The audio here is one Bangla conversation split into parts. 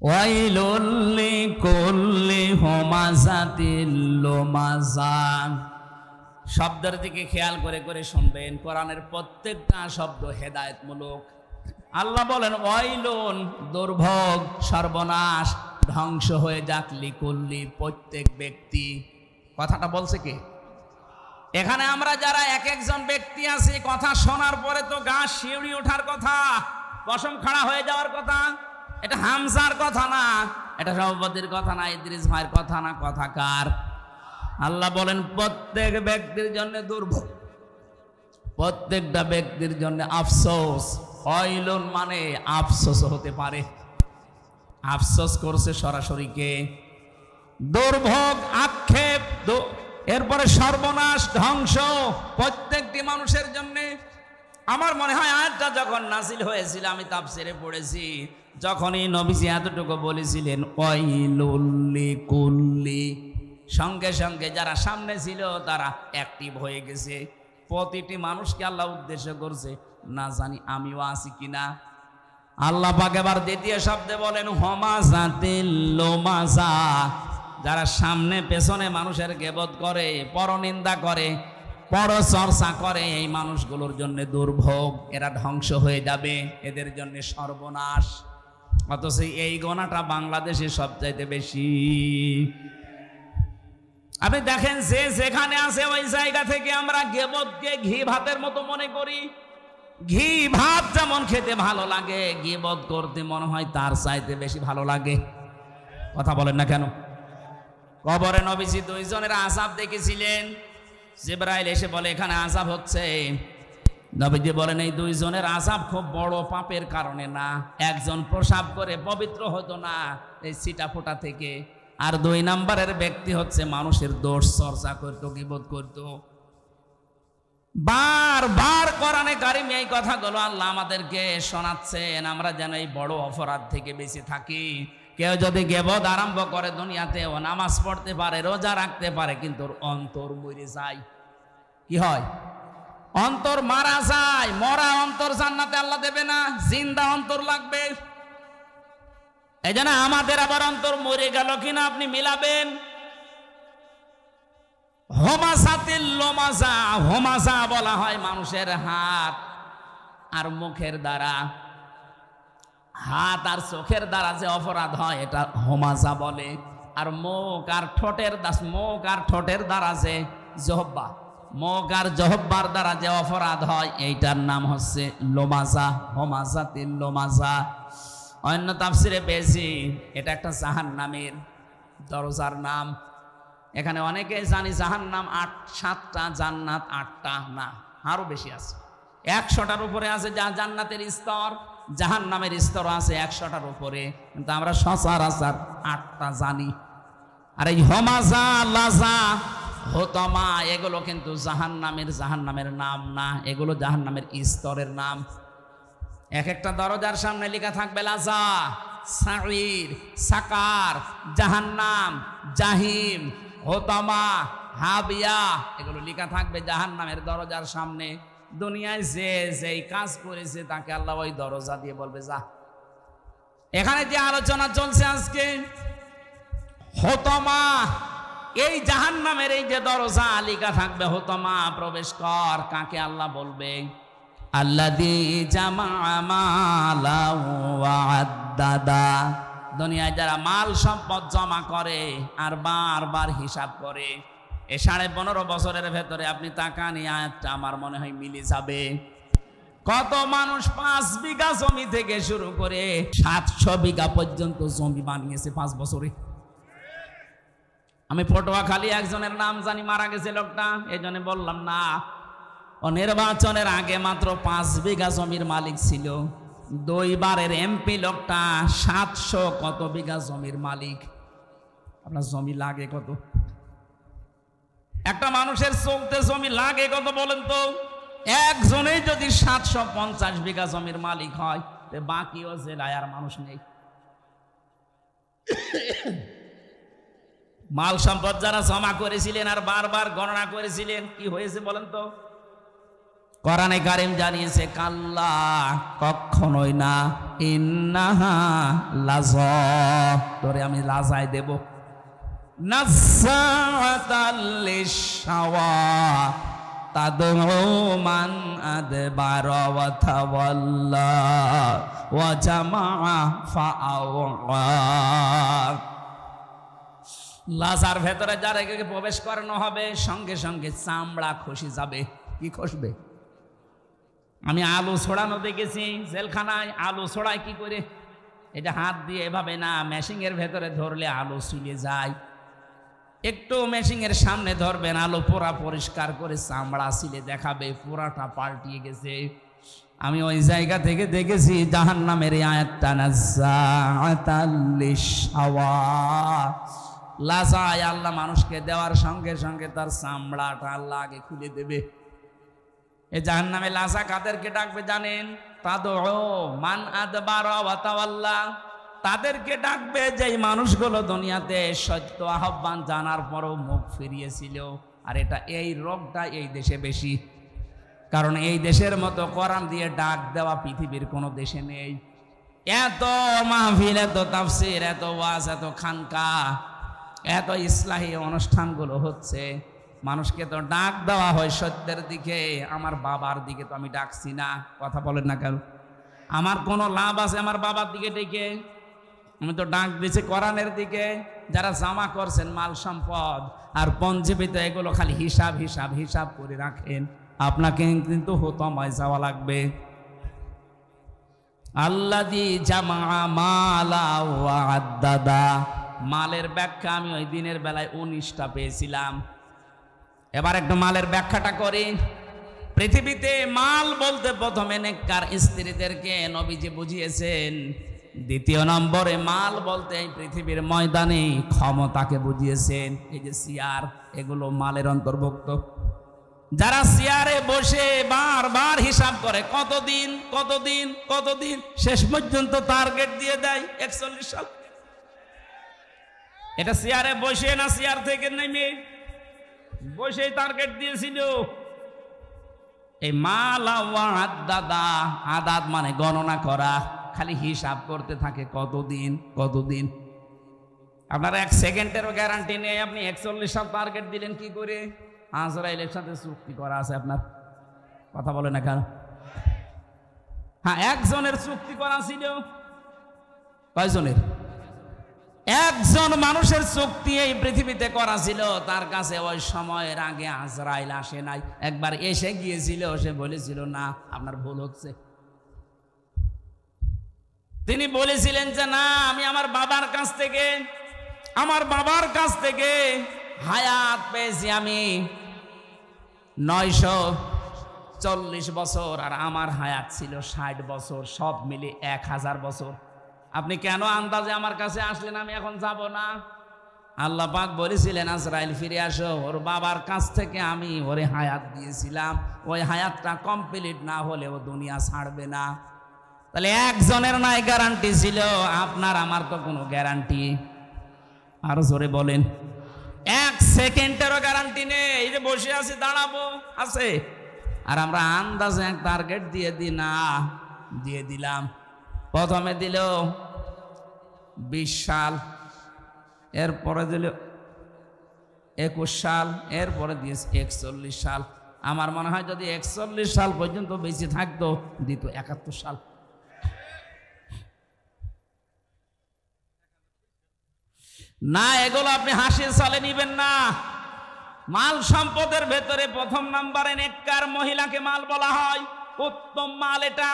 ওয়াইলুল লিকুল্লি হুমাযাতিল লুমাযা। শব্দের দিকে খেয়াল করে করে শুনবেন, কোরআনের প্রত্যেকটা শব্দ হেদায়েতমূলক। আল্লাহ বলেন ওয়াইলুন, দুর্ভোগ, সর্বনাশ, ধ্বংস হয়ে যাক, লিকুল্লি, প্রত্যেক ব্যক্তি। কথাটা বলছে কে? এখানে আমরা যারা এক একজন ব্যক্তি আছি, কথা শোনার পরে তো গা শিউরি ওঠার কথা, পশম খাড়া হয়ে যাওয়ার কথা। এটা হামজার কথা না, এটা সভাপতির কথা না, ইদ্রিস ভাইয়ের কথা না। কথা কার? আল্লাহ বলেন প্রত্যেক ব্যক্তির জন্য দুর্ভোগ, প্রত্যেকটা ব্যক্তির জন্য আফসোস। ওয়াইলুন মানে আফসোস হতে পারে। আফসোস করছে সরাসরি কে? দুর্ভোগ, আক্ষেপ, এরপরে সর্বনাশ, ধ্বংস প্রত্যেকটি মানুষের জন্য। আমার মনে হয় আয়াতটা যখন নাজিল হয়েছিল, আমি তাফসিরে পড়েছি, যখনই নবীজি এতটুকু বলেছিলেন ওয়াইলুল লিকুল্লি, সঙ্গে সঙ্গে যারা সামনে ছিল তারা অ্যাক্টিভ হয়ে গেছে। প্রতিটি মানুষকে আল্লাহ উদ্দেশ্য করছে, না জানি আমিও আছি কিনা। আল্লাহ পাক এবার দ্বিতীয় শব্দে বলেন হুমাযাতিল লুমাযা, যারা সামনে পেছনে মানুষের গীবত করে, পরনিন্দা করে, পরচর্চা করে, এই মানুষগুলোর জন্য দুর্ভোগ, এরা ধ্বংস হয়ে যাবে, এদের জন্য সর্বনাশ। অথচ এই গোনাটা বাংলাদেশে সবচাইতে বেশি। আপনি দেখেন, যে যেখানে আছে ওই জায়গা থেকে আমরা গীবতকে ঘি ভাতের মতো মনে করি। ঘি ভাত যেমন খেতে ভালো লাগে, গীবত করতে মনে হয় তার চাইতে বেশি ভালো লাগে। কথা বলেন না কেন? কবরে নবীজি দুইজনের আযাব দেখেছিলেন। জিবরাইল এসে বলে এখানে আযাব হচ্ছে। নবীজি বলেন এই দুইজনের আযাব খুব বড় পাপের কারণে না, একজন প্রসাব করে পবিত্র হতো না এই ছিটা ফোঁটা থেকে, আর দুই নাম্বারের ব্যক্তি হচ্ছে মানুষের দোষ চর্চা করতো, গীবত করতো। বারবার কোরআনে কারিমে এই কথাগুলো আল্লাহ আমাদেরকে শোনাচ্ছেন, আমরা যেন এই বড় অপরাধ থেকে বেঁচে থাকি। কেউ যদি গীবত আরম্ভ করে দুনিয়াতে, ও নামাজ পড়তে পারে, রোজা রাখতে পারে, কিন্তু অন্তর মরে যায়। কি হয়? অন্তর মারা যায়। মরা অন্তর জান্নাতে আল্লাহ দেবে না, জিন্দা অন্তর লাগবে। এই জন্য আমাদের আবার অন্তর মরে গেল কিনা আপনি মিলাবেন। হুমাযাতিল লুমাযা, হুমাযা বলা হয় মানুষের হাত আর মুখের দ্বারা। হাত আর চোখের দ্বারা যে অপরাধ হয় এটা হুমাযা বলে। আর মুখ আর ঠোঁটের দ্বারা যে জহব্বা, মুখ আর জহব্বার দ্বারা যে অপরাধ হয় এইটার নাম হচ্ছে লুমাযা, হুমাযাতিল লুমাযা। অন্য তাফসিরে পেয়েছি এটা একটা জাহান্নামের দরজার নাম। এখানে অনেকে জানি জাহান্নাম 7টা, জান্নাত 8টা, না আরো বেশি আছে। 100টার উপরে আছে যা জান্নাতের স্তর, জাহান্নামের স্তর আছে 100টার উপরে, কিন্তু আমরা সচরাচর 8টা জানি। আর এই হুমাযা, লাযা, হুতামা এগুলো কিন্তু জাহান্নামের নাম না, এগুলো জাহান্নামের স্তরের নাম। এক একটা দরজার সামনে লেখা থাকবে লাযা, সাঈর, সাকার, জাহান্নাম, জাহিম, হুতামা, হাবিয়া, এগুলো লেখা থাকবে জাহান্নামের দরজার সামনে। দুনিয়ায় যে যেই কাজ করেছে তাকে আল্লাহ ওই দরজা দিয়ে বলবে যা। এখানে যে আলোচনা চলছে আজকে হুতামা, এই জাহান্নামের এই যে দরজা লেখা থাকবে হুতামা, প্রবেশ কর, কাকে আল্লাহ বলবে? আল্লাযী জামাআ মালান ওয়া আদ্দাদা। দুনিয়ায় যারা মাল সম্পদ জমা করে আর বারবার হিসাব করে, এই 15.5 বছরের ভেতরে আপনি তাকান, এই আয়াতটা আমার মনে হয় মিলে যাবে। কত মানুষ 5 বিঘা জমি থেকে শুরু করে 700 বিঘা পর্যন্ত জমি বানিয়েছে 5 বছরে। আমি পটুয়াখালী একজনের নাম জানি, মারা গেছে লোকটা, এই জন্য বললাম না। ও নির্বাচনের আগে মাত্র 5 বিঘা জমির মালিক ছিল। 2 বারের এমপি লোকটা 700 কত বিঘা জমির মালিক। আপনার জমি লাগে কত? একটা মানুষের চলতে জমি লাগে কত বলেন তো? একজনেই যদি 750 বিঘা জমির মালিক হয়, বাকিও জেলায় আর মানুষ নেই। মাল সম্পদ যারা জমা করেছিলেন আর বারবার গণনা করেছিলেন, কি হয়েছে বলেন তো? কোরআনে কারীম জানিয়েছে কাল্লা, কখনোই না, ইন্নাহা লাযা, তোরে আমি লাজায় দেব। নাযাআতাল লিশাওয়া তাদউ মান আদবারা ওয়া তাওয়াল্লা ওয়া জামাআ ফাআওয়া। লাজার ভেতরে যারা প্রবেশ করানো হবে সঙ্গে সঙ্গে চামড়া খসে যাবে। কি খসবে? আমি আলু ছড়ানো দেখেছি জেলখানায়। আলু ছড়ায় কি করে? এটা হাত দিয়ে এভাবে না, মেশিনের ভেতরে ধরলে আলু চুলে যায়। একটু মেশিনের সামনে ধরবেন, আলু পোড়া পরিষ্কার করে চামড়া ছিলে দেখাবে পোড়াটা পাল্টিয়ে গেছে। আমি ওই জায়গা থেকে দেখেছি জাহান্নামের আয়াতটা, নাযাআতাল লিশাওয়া, লাজায় আল্লাহ মানুষকে দেওয়ার সঙ্গে সঙ্গে তার চামড়াটা আল্লাহ আগে খুলে দেবে। এই জাহান্নামে লাজা কাদেরকে ডাকবে জানেন? তাদউ মান আদবারা ওয়া তাওয়াল্লা, তাদেরকে ডাকবে যেই মানুষগুলো দুনিয়াতে সত্য আহ্বান জানার পরও মুখ ফিরিয়েছিল। আর এটা এই রোগটা এই দেশে বেশি, কারণ এই দেশের মতো কোরআন দিয়ে ডাক দেওয়া পৃথিবীর কোনো দেশে নেই। এত মাহফিল, এত তাফসীর, এত ওয়াজ, এত খানকা, এত ইসলাহী অনুষ্ঠানগুলো হচ্ছে, মানুষকে তো ডাক দেওয়া হয় সত্যের দিকে। আমার বাবার দিকে তো আমি ডাকছি না, কথা বলেন না কেন? আমার কোনো লাভ আছে আমার বাবার দিকে ডেকে? আমি তো ডাক দিয়েছি কোরআনের দিকে। যারা জমা করছেন মাল সম্পদ আর পঞ্জীবিত, এগুলো খালি হিসাব হিসাব হিসাব করে রাখেন, আপনাকে কিন্তু হুতমায় যাওয়া লাগবে। আল্লাযী জামা মালা ওয়া আদ্দাদা, মালের ব্যাখ্যা আমি ওই দিনের বেলায় 19টা পেয়েছিলাম। এবার একটু মালের ব্যাখ্যাটা করি। পৃথিবীতে মাল বলতে প্রথমে নেককার স্ত্রীদেরকে নবীজি বুঝিয়েছেন। দ্বিতীয় নম্বরে মাল বলতে এই পৃথিবীর ময়দানে ক্ষমতাকে বুঝিয়েছেন। এই যে চেয়ার, এগুলো মালের অন্তর্ভুক্ত। যারা চেয়ারে বসে বারবার হিসাব করে কতদিন কতদিন কতদিন, শেষ পর্যন্ত টার্গেট দিয়ে দেয় 41 সাল। এটা চেয়ারে বসে না, চেয়ার থেকে নেমে বসে টার্গেট দিয়েছিল। এই মালা ওয়া আদ্দাদা, আদাদ মানে গণনা করা, খালি হিসাব করতে থাকে কতদিন কতদিন। আপনার 1 সেকেন্ডেরও গ্যারান্টি নেই। আপনি 41 সাল টার্গেট দিলেন কি করে? আজরাইলের সাথে চুক্তি করা আছে আপনার, কথা বলে না কেন? হ্যাঁ, একজনের চুক্তি করা ছিল। কয়জনের? একজন মানুষের চুক্তি এই পৃথিবীতে করা ছিল। তার কাছে ওই সময়ের আগে আজরাইল আসে নাই, একবার এসে গিয়েছিল। সে বলেছিল না, আপনার ভুল হচ্ছে। তিনি বলেছিলেন যে না, আমি আমার বাবার কাছ থেকে হায়াত পেয়েছি আমি 940 বছর, আর আমার হায়াত ছিল 60 বছর, সব মিলে 1000 বছর। আপনি কেন আন্দাজে আমার কাছে আসলেন? আমি এখন যাব না। আল্লাহ পাক বলেছিলেন আজরাইল ফিরে আসো, ওর বাবার কাছ থেকে আমি ওরে হায়াত দিয়েছিলাম, ওই হায়াতটা কমপ্লিট না হলে ও দুনিয়া ছাড়বে না। তাহলে একজনের নাই গ্যারান্টি ছিল, আপনার আমার তো কোনো গ্যারান্টি। আরো জোরে বলেন। 1 সেকেন্ডেরও গ্যারান্টি নেই। এই যে বসে আছি, দাঁড়াবো আছে, আর আমরা আন্দাজে এক টার্গেট দিয়ে দিলাম। প্রথমে দিল 20 সাল, এরপরে দিল 21 সাল, এরপরে দিয়েছে 41 সাল। আমার মনে হয় যদি 41 সাল পর্যন্ত বেঁচে থাকতো, দিত 71 সাল। না, এগুলো আপনি হাসির সালে নিবেন না। মাল সম্পদের ভেতরে প্রথম নম্বরে নেককার মহিলাকে মাল বলা হয়, উত্তম মাল এটা।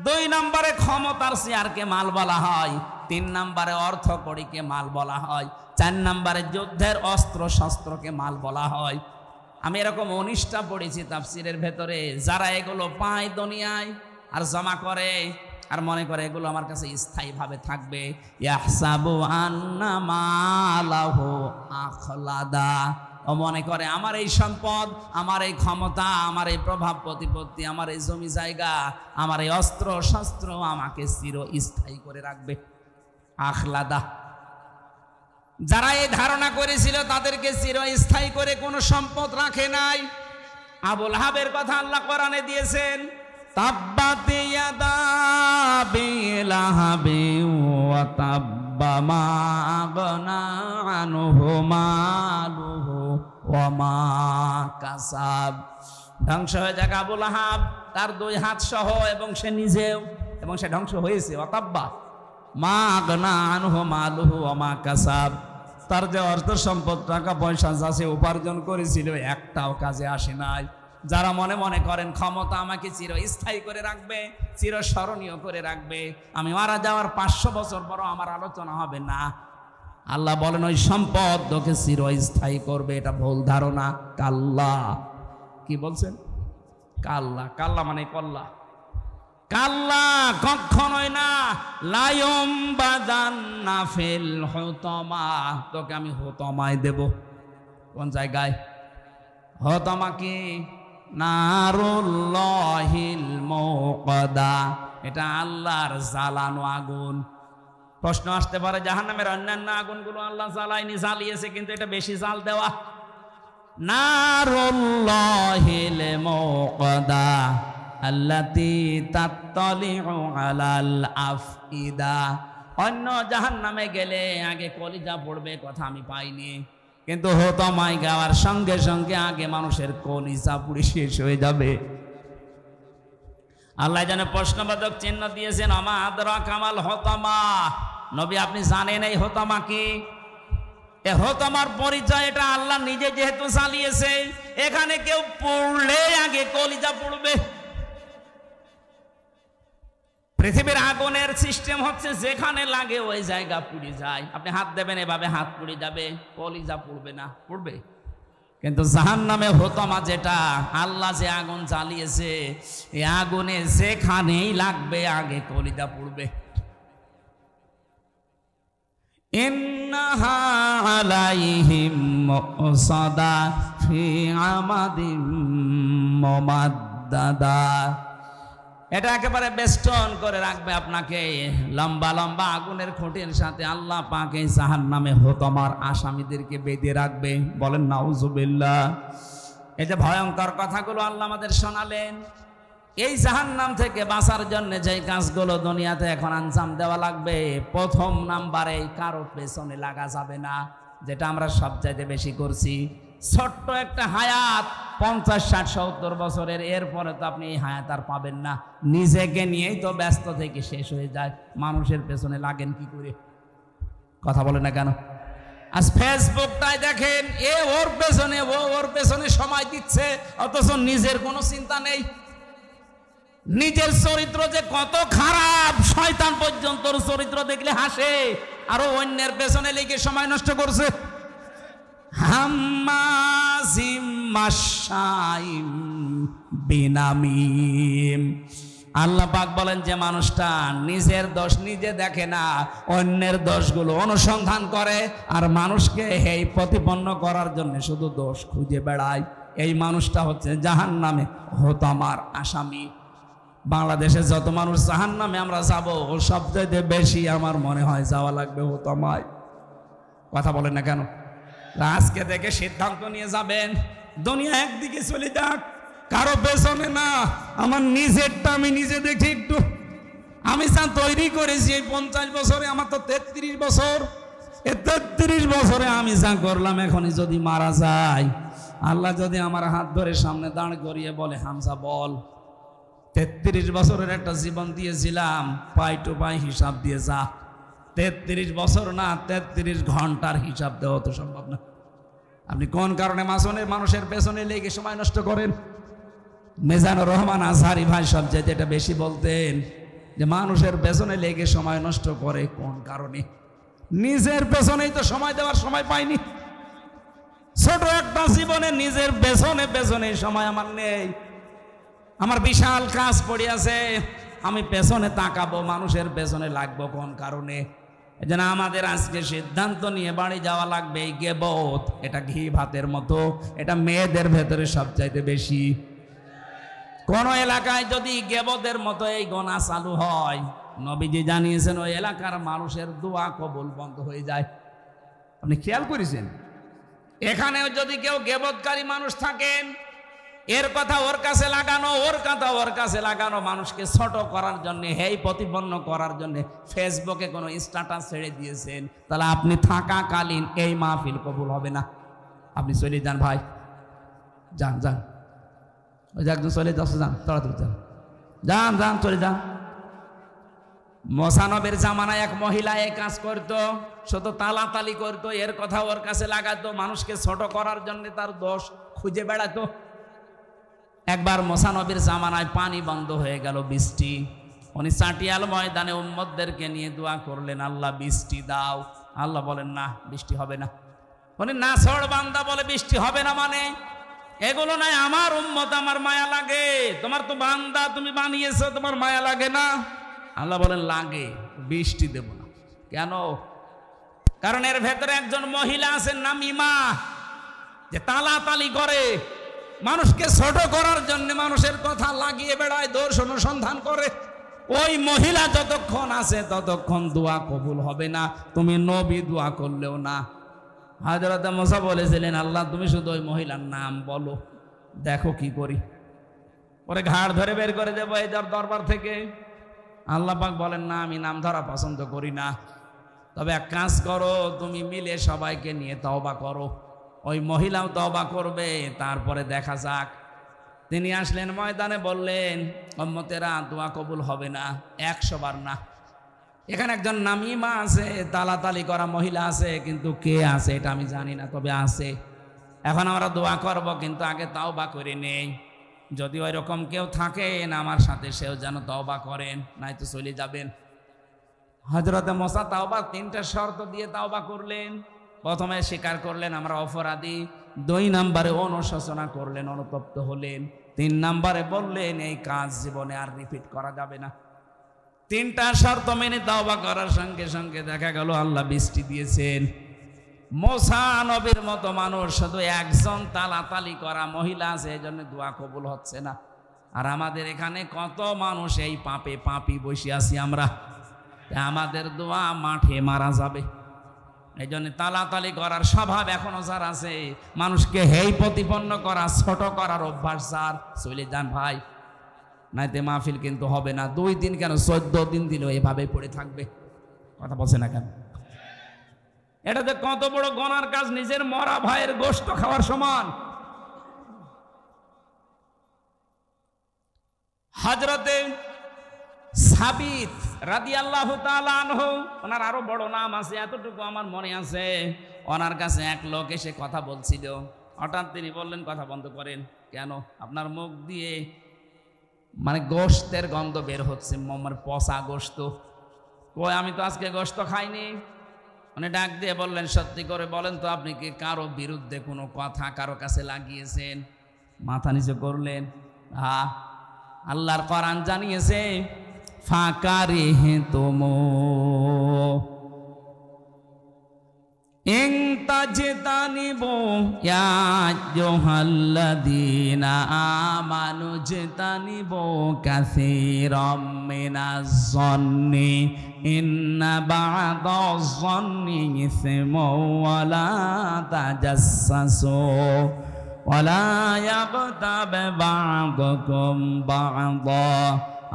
2 নম্বরে ক্ষমতার চেয়ারকে মাল বলা হয়। 3 নম্বরে অর্থ কড়িকে মাল বলা হয়। 4 নম্বরে যুদ্ধের অস্ত্র শস্ত্রকে মাল বলা হয়। আমি এরকম 19টা পড়েছি তাফসিরের ভেতরে। যারা এগুলো পায় দুনিয়ায় আর জমা করে আর মনে করে এগুলো আমার কাছে স্থায়ীভাবে থাকবে, ইয়াহসাবু আন্না মালাহু আখলাদা, ও মনে করে আমার এই সম্পদ, আমার এই ক্ষমতা, আমার এই প্রভাব প্রতিপত্তি, আমার এই জমি জায়গা, আমার এই অস্ত্র শস্ত্র আমাকে চিরস্থায়ী করে রাখবে। আখলাদা। যারা এই ধারণা করেছিল তাদেরকে চিরস্থায়ী করে কোনো সম্পদ রাখে নাই। আবু লাহাবের কথা আল্লাহ কোরআনে দিয়েছেন, তাব্বাত ইয়াদা আবি লাহাবি ওয়া তাব্বা মা আগনা আনহু মালুহু ওয়া মা কাসাব। ধ্বংস হয়ে যাক আবু লাহাব, তার দুই হাত সহ, এবং সে নিজেও, এবং সে ধ্বংস হয়েছে। ওয়া তাব্বা মা আগনা আনহু মালুহু ওয়া মা কাসাব। তার যে অর্থ সম্পদ, টাকা পয়সা যা সে উপার্জন করেছিল, একটাও কাজে আসে নাই। যারা মনে মনে করেন ক্ষমতা আমাকে চিরস্থায়ী করে রাখবে, চিরস্মরণীয় করে রাখবে, আমি মারা যাওয়ার 500 বছর পর আমার আলোচনা হবে না, আল্লাহ বলেন ওই সম্পদ তোকে চিরস্থায়ী করবে, এটা ভুল ধারণা। কাল্লা, কি বলছেন? কাল্লা, কাল্লা মানে কল্লা, কাল্লা কখনোই না। লায়ম বাদান নাফিল হুতমা, তোকে আমি হুতমায় দেব। কোন জায়গায়? হুতমা কি? নারুল্লাহিল মুকাদা, এটা আল্লাহর জ্বালানো আগুন। প্রশ্ন আসতে পারে জাহান্নামের অন্যান্য আগুনগুলো আল্লাহ জ্বালায়নি, জ্বালিয়েছে, কিন্তু এটা বেশি জাল দেওয়া। নারুল্লাহিল মুকাদা আল্লাতী তাত্তালিউ আলাল আফইদা। অন্য জাহান্নামে গেলে আগে কলিজা পড়বে, কথা আমি পাইনি, কিন্তু হুতমায় গাওয়ার সঙ্গে সঙ্গে আগে মানুষের কলিজা পুড়ে শেষ হয়ে যাবে। আল্লাহ যেন প্রশ্নবাচক চিহ্ন দিয়েছেন, আমা আদরাকা মাল হুতমা। নবী আপনি জানেন এই হুতমা কি? এ হুতমার পরিচয় এটা আল্লাহ নিজে যেহেতু চালিয়েছে, এখানে কেউ পড়লে আগে কলিজা পড়বে। পৃথিবীর আগুনের সিস্টেম হচ্ছে যেখানে লাগে ওই জায়গা পুড়ে যায়। আপনি হাত দেবেন, এভাবে হাত পুড়ে যাবে, কলিজা পুড়বে না? পুড়বে। কিন্তু জাহান্নামে হুতমা যেটা আল্লাহ যে আগুন জ্বালিয়েছে, এই আগুনে যেখানেই লাগবে আগে কলিজা পুড়বে। ইন্নাহা আলাইহিম মুসাদা ফি আমাদিম মুমাদ্দাদা, এটা একেবারে বেষ্টন করে রাখবে আপনাকে লম্বা লম্বা আগুনের খুঁটির সাথে। আল্লাহ পাক এই জাহান্নামে হুতমার আসামিদেরকে বেঁধে রাখবে। বলেন নাউজুবিল্লাহ। এই যে ভয়ঙ্কর কথাগুলো আল্লাহ আমাদের শোনালেন, এই জাহান্নাম থেকে বাঁচার জন্য যে কাজগুলো দুনিয়াতে এখন আঞ্জাম দেওয়া লাগবে, প্রথম নাম্বারে কারো পেছনে লাগা যাবে না, যেটা আমরা সবচাইতে বেশি করছি। ছোট্ট একটা হায়াত 50, 60, 70 বছরের, এরপরে তো আপনি এই হায়াত আর পাবেন না। নিজেকে নিয়েই তো ব্যস্ত থেকে শেষ হয়ে যায়, মানুষের পেছনে লাগেন কি করে? কথা বলে না কেন? আজ ফেসবুকটাই দেখেন, এ ওর পেছনে, ও ওর পেছনে সময় দিচ্ছে, অথচ নিজের কোনো চিন্তা নেই। নিজের চরিত্র যে কত খারাপ, শয়তান পর্যন্ত চরিত্র দেখলে হাসে, আরো অন্যের পেছনে লেগে সময় নষ্ট করছে। হাম্মাজিম মাশাইম বিনামিম। আল্লাহ পাক বলেন যে মানুষটা নিজের দোষ নিজে দেখে না, অন্যের দোষগুলো অনুসন্ধান করে, আর মানুষকে এই প্রতিপন্ন করার জন্য শুধু দোষ খুঁজে বেড়ায়, এই মানুষটা হচ্ছে জাহান্নামে হুতমার আসামি। বাংলাদেশে যত মানুষ জাহান্নামে আমরা যাব, সবচেয়ে বেশি আমার মনে হয় যাওয়া লাগবে হুতমায়। কথা বলেন না কেন? আজকে থেকে সিদ্ধান্ত নিয়ে যাবেন, দুনিয়া একদিকে চলে যাক, কারো পেছনে না, আমার নিজেরটা আমি নিজে দেখি একটু। আমি যা তৈরি করেছি এই 50 বছরে, আমার তো 33 বছর, এই 33 বছরে আমি যা করলাম, এখনই যদি মারা যায়, আল্লাহ যদি আমার হাত ধরে সামনে দাঁড় করিয়ে বলে, হামজা বল, 33 বছরের একটা জীবন দিয়েছিলাম, পাই টু পাই হিসাব দিয়ে যা। 33 বছর না, 33 ঘন্টার হিসাব দেওয়া তো সম্ভব না। আপনি কোন কারণে মানুষের পেছনে লেগে সময় নষ্ট করেন? মিজানুর রহমান আজহারি ভাই সবচেয়ে এটা বেশি বলতেন, যে মানুষের পেছনে লেগে সময় নষ্ট করে কোন কারণে? নিজের পেছনেই তো সময় দেওয়ার সময় পাইনি। ছোট একটা জীবনে নিজের পেছনে সময় আমার নেই। আমার বিশাল কাজ পড়ে আছে, আমি পেছনে তাকাবো, মানুষের পেছনে লাগবো কোন কারণে? এজন্য আমাদের আজকে সিদ্ধান্ত নিয়ে বাড়ি যাওয়া লাগবে। এই গীবত, এটা ঘি ভাতের মতো, এটা মেয়েদের ভেতরে সবচাইতে বেশি। কোন এলাকায় যদি গীবতের মতো এই গোনা চালু হয়, নবীজি জানিয়েছেন ওই এলাকার মানুষের দোয়া কবুল বন্ধ হয়ে যায়। আপনি খেয়াল করেছেন? এখানেও যদি কেউ গীবতকারী মানুষ থাকেন, এর কথা ওর কাছে লাগানো, ওর কথা ওর কাছে লাগানো, মানুষকে ছোট করার জন্য, হেই প্রতিপন্ন করার জন্য ফেসবুকে কোনো স্ট্যাটাস ছেড়ে দিয়েছেন, তাহলে আপনি থাকাকালীন এই মাহফিল কবুল হবে না। আপনি চলে যান ভাই, যান যান, ওই যে একজন চলে যাচ্ছে, যান তাড়াতাড়ি যান, যান যান চলে যান। মোসানবের জামানায় এক মহিলা এই কাজ করতো, শুধু তালাতালি করতো, এর কথা ওর কাছে লাগাতো, মানুষকে ছোট করার জন্য তার দোষ খুঁজে বেড়াতো। একবার মোসানবের জামানায় পানি বন্ধ হয়ে গেল, বৃষ্টি। উনি চাটিয়াল ময়দানে উম্মতদেরকে নিয়ে দোয়া করলেন, আল্লাহ বৃষ্টি দাও। আল্লাহ বলেন না, বৃষ্টি হবে না। উনি নাছড় বান্দা বলে বৃষ্টি হবে না মানে এগুলো নাই, আমার উম্মত, আমার মায়া লাগে। তোমার তো বান্দা, তুমি বানিয়েছো, তোমার মায়া লাগে না? আল্লাহ বলেন লাগে, বৃষ্টি দেব না। কেন? কারণ এর ভেতরে একজন মহিলা আছেন নামিমা, যে তালাতালি করে, মানুষকে ছোট করার জন্য মানুষের কথা লাগিয়ে বেড়ায়, দোষ অনুসন্ধান করে। ওই মহিলা যতক্ষণ আছে ততক্ষণ দোয়া কবুল হবে না, তুমি নবী দোয়া করলেও না। হযরত মুসা বলেছিলেন, আল্লাহ তুমি শুধু ওই মহিলার নাম বলো, দেখো কি করি, পরে ঘাড় ধরে বের করে দেবো এই দরবার থেকে। আল্লাহ পাক বলেন, না, আমি নাম ধরা পছন্দ করি না, তবে এক কাজ করো, তুমি মিলে সবাইকে নিয়ে তওবা করো। ওই মহিলাও তওবা করবে, তারপরে দেখা যাক। তিনি আসলেন ময়দানে, বললেন, উম্মতেরা দোয়া কবুল হবে না 100 বার না। এখানে একজন নামিমা আছে, তালাতালি করা মহিলা আছে, কিন্তু কে আছে এটা আমি জানি না, তবে আছে। এখন আমরা দোয়া করব, কিন্তু আগে তওবা করে নেই। যদি ওই রকম কেউ থাকেন আমার সাথে, সেও যেন তওবা করেন, নাই তো চলে যাবেন। হযরত মুসা তওবা 3টা শর্ত দিয়ে তওবা করলেন। প্রথমে স্বীকার করলেন আমরা অপরাধী, 2 নম্বরে অনুশোচনা করলেন, অনুতপ্ত হলেন, 3 নম্বরে বললেন এই কাজ জীবনে আর রিপিট করা যাবে না। 3টা শর্ত মেনে তওবা করার সঙ্গে সঙ্গে দেখা গেল আল্লাহ বৃষ্টি দিয়েছেন। মুসা নবীর মতো মানুষ, শুধু একজন তালাতালি করা মহিলা আছে, এই জন্য দোয়া কবুল হচ্ছে না। আর আমাদের এখানে কত মানুষ এই পাপে পাপি বসে আছি আমরা, আমাদের দোয়া মাঠে মারা যাবে। এই জন্য তালাতালি করার স্বভাব এখনো যার আছে, মানুষকে হেই প্রতিপন্ন করা, ছোট করার অভ্যাস যার, চলে যান ভাই, নাইতে মাহফিল কিন্তু হবে না। 2 দিন কেন, 14 দিন দিলেও এভাবে পড়ে থাকবে। কথা বলছে না কেন? এটা যে কত বড় গুনার কাজ, নিজের মরা ভাইয়ের গোশত খাওয়ার সমান। হযরতে সাবিত রাদিয়াল্লাহু তাআলা আনহু, ওনার আরো বড় নাম আছে, এতটুকু আমার মনে আছে। ওনার কাছে এক লোক এসে কথা বলছিল, হঠাৎ তিনি বললেন, কথা বন্ধ করেন। কেন? আপনার মুখ দিয়ে মানে গোশতের গন্ধ বের হচ্ছে, মানে পচা গোশত। কই, আমি তো আজকে গোশত খাইনি। উনি ডাক দিয়ে বললেন, সত্যি করে বলেন তো, আপনি কি কারো বিরুদ্ধে কোনো কথা কারো কাছে লাগিয়েছেন? মাথা নিচু করলেন। হ্যাঁ, আল্লাহর কোরআন জানিয়েছে, ফাকারিহতুম ইন তাজতানিবু ইয়া আইয়ুহাল্লাযীনা আমানু জতানিবু কাসীরাম মিনাজ-যন্নি ইন্না বা'দাজ-যন্নি ইসমুন ওয়া লা তাজাসসাসু ওয়া লা ইয়াগতাব বা'দুকুম বা'দা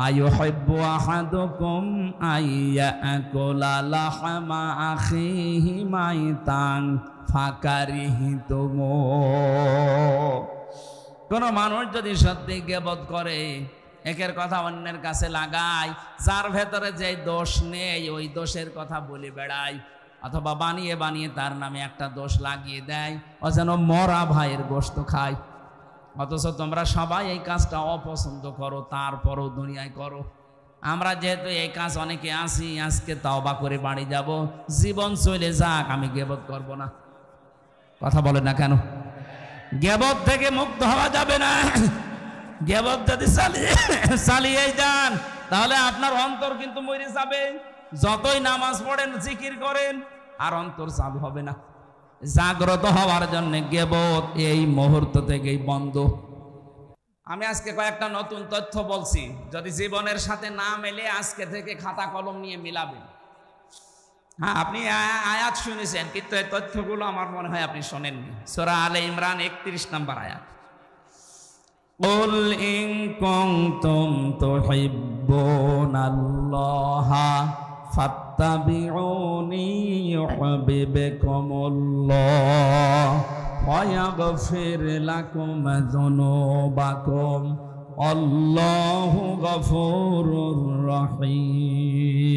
আইয়ুহিব্বু আহাদুকুম আইয়াকুলা লাহমা আখিহি মাইতান ফাকারিহতুম। কোন মানুষ যদি সত্যি গীবত করে, একের কথা অন্যের কাছে লাগায়, যার ভেতরে যে দোষ নেই ওই দোষের কথা বলে বেড়ায়, অথবা বানিয়ে বানিয়ে তার নামে একটা দোষ লাগিয়ে দেয়, ও যেন মরা ভাইয়ের গোশত খায়। অথচ তোমরা সবাই এই কাজটা অপছন্দ করো, তারপরও দুনিয়ায় করো। আমরা যেহেতু এই কাজ অনেকে আসি, আজকে তওবা করে বাড়ি যাব, জীবন চলে যাক, আমি গীবত করব না। কথা বলেন না কেন? গীবত থেকে মুক্ত হওয়া যাবে না। গীবত যদি চালিয়ে যান, তাহলে আপনার অন্তর কিন্তু মরে যাবে। যতই নামাজ পড়েন, জিকির করেন, আর অন্তর চালু হবে না। জাগ্রত হওয়ার জন্য গীবত এই মুহূর্ত থেকেই বন্ধ। আমি আজকে কয়েকটা নতুন তথ্য বলছি, যদি জীবনের সাথে না মেলে আজকে থেকে খাতা কলম নিয়ে মিলাবেন। হ্যাঁ, আপনি আয়াত শুনেছেন, কিন্তু এই তথ্যগুলো আমার মনে হয় আপনি শোনেননি। সূরা আলে ইমরান 31 নম্বর আয়াত। কুল ইন কুনতুম তুহিব্বুনাল্লাহা ফাত্তাবিউনি ইউহিব্বুকুমুল্লাহ ওয়া ইয়াগফির লাকুম যুনুবাকুম আল্লাহু গফুরুর রহিম।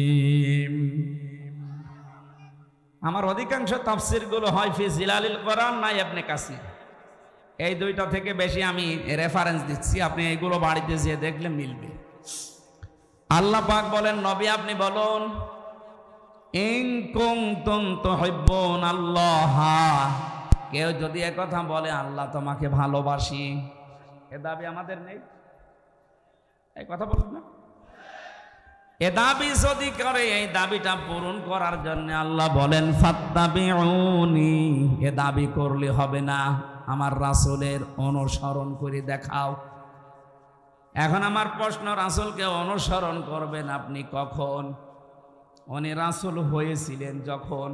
আমার অধিকাংশ তাফসীরগুলো হয় ফি জিলালিল কোরআন না ইবনে কাসির, এই দুইটা থেকে বেশি আমি রেফারেন্স দিচ্ছি, আপনি এইগুলো বাড়িতে যেয়ে দেখলে মিলবে। আল্লাহ পাক বলেন, নবী আপনি বলুন, ইন কুনতুম তুহিব্বুনাল্লাহ, কেউ যদি একথা বলে আল্লাহ তোমাকে ভালোবাসি, এ দাবি আমাদের নেই, এই কথা বলুন না। এ দাবি যদি করে, এই দাবিটা পূরণ করার জন্য আল্লাহ বলেন ফাত্তাবিউনি, এ দাবি করলে হবে না, আমার রাসূলের অনুসরণ করে দেখাও। এখন আমার প্রশ্ন, রাসূলকে অনুসরণ করবেন আপনি কখন? উনি রাসূল হয়েছিলেন যখন।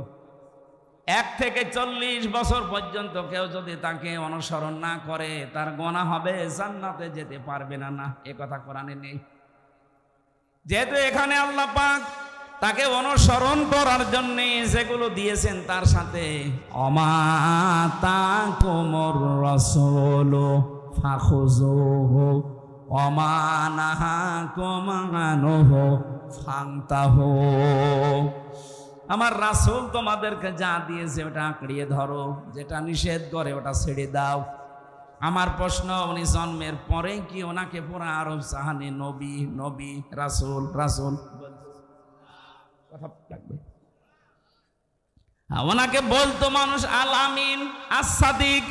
1 থেকে 40 বছর পর্যন্ত কেউ যদি তাকে অনুসরণ না করে তার গুনাহ হবে, জান্নাতে যেতে পারবে না। না, এ কথা কোরআনে নেই। যেহেতু এখানে আল্লাহ পাক তাকে অনুসরণ করার জন্য যেগুলো দিয়েছেন তার সাথে ওমা তাকুমুর রাসূলু ফাখুযুহু ওমা নাহাকুম আনহু ফান্তাহু, আমার রাসূল তোমাদেরকে যা দিয়েছে ওটা আঁকড়িয়ে ধরো, যেটা নিষেধ করে ওটা ছেড়ে দাও। আমার প্রশ্ন, উনি জন্মের পরে কি ওনাকে পুরা আরব জাহানে নবী নবী রাসূল রাসূল কথা লাগবে? ওনাকে বলতো মানুষ আল আমিন, আস সাদিক,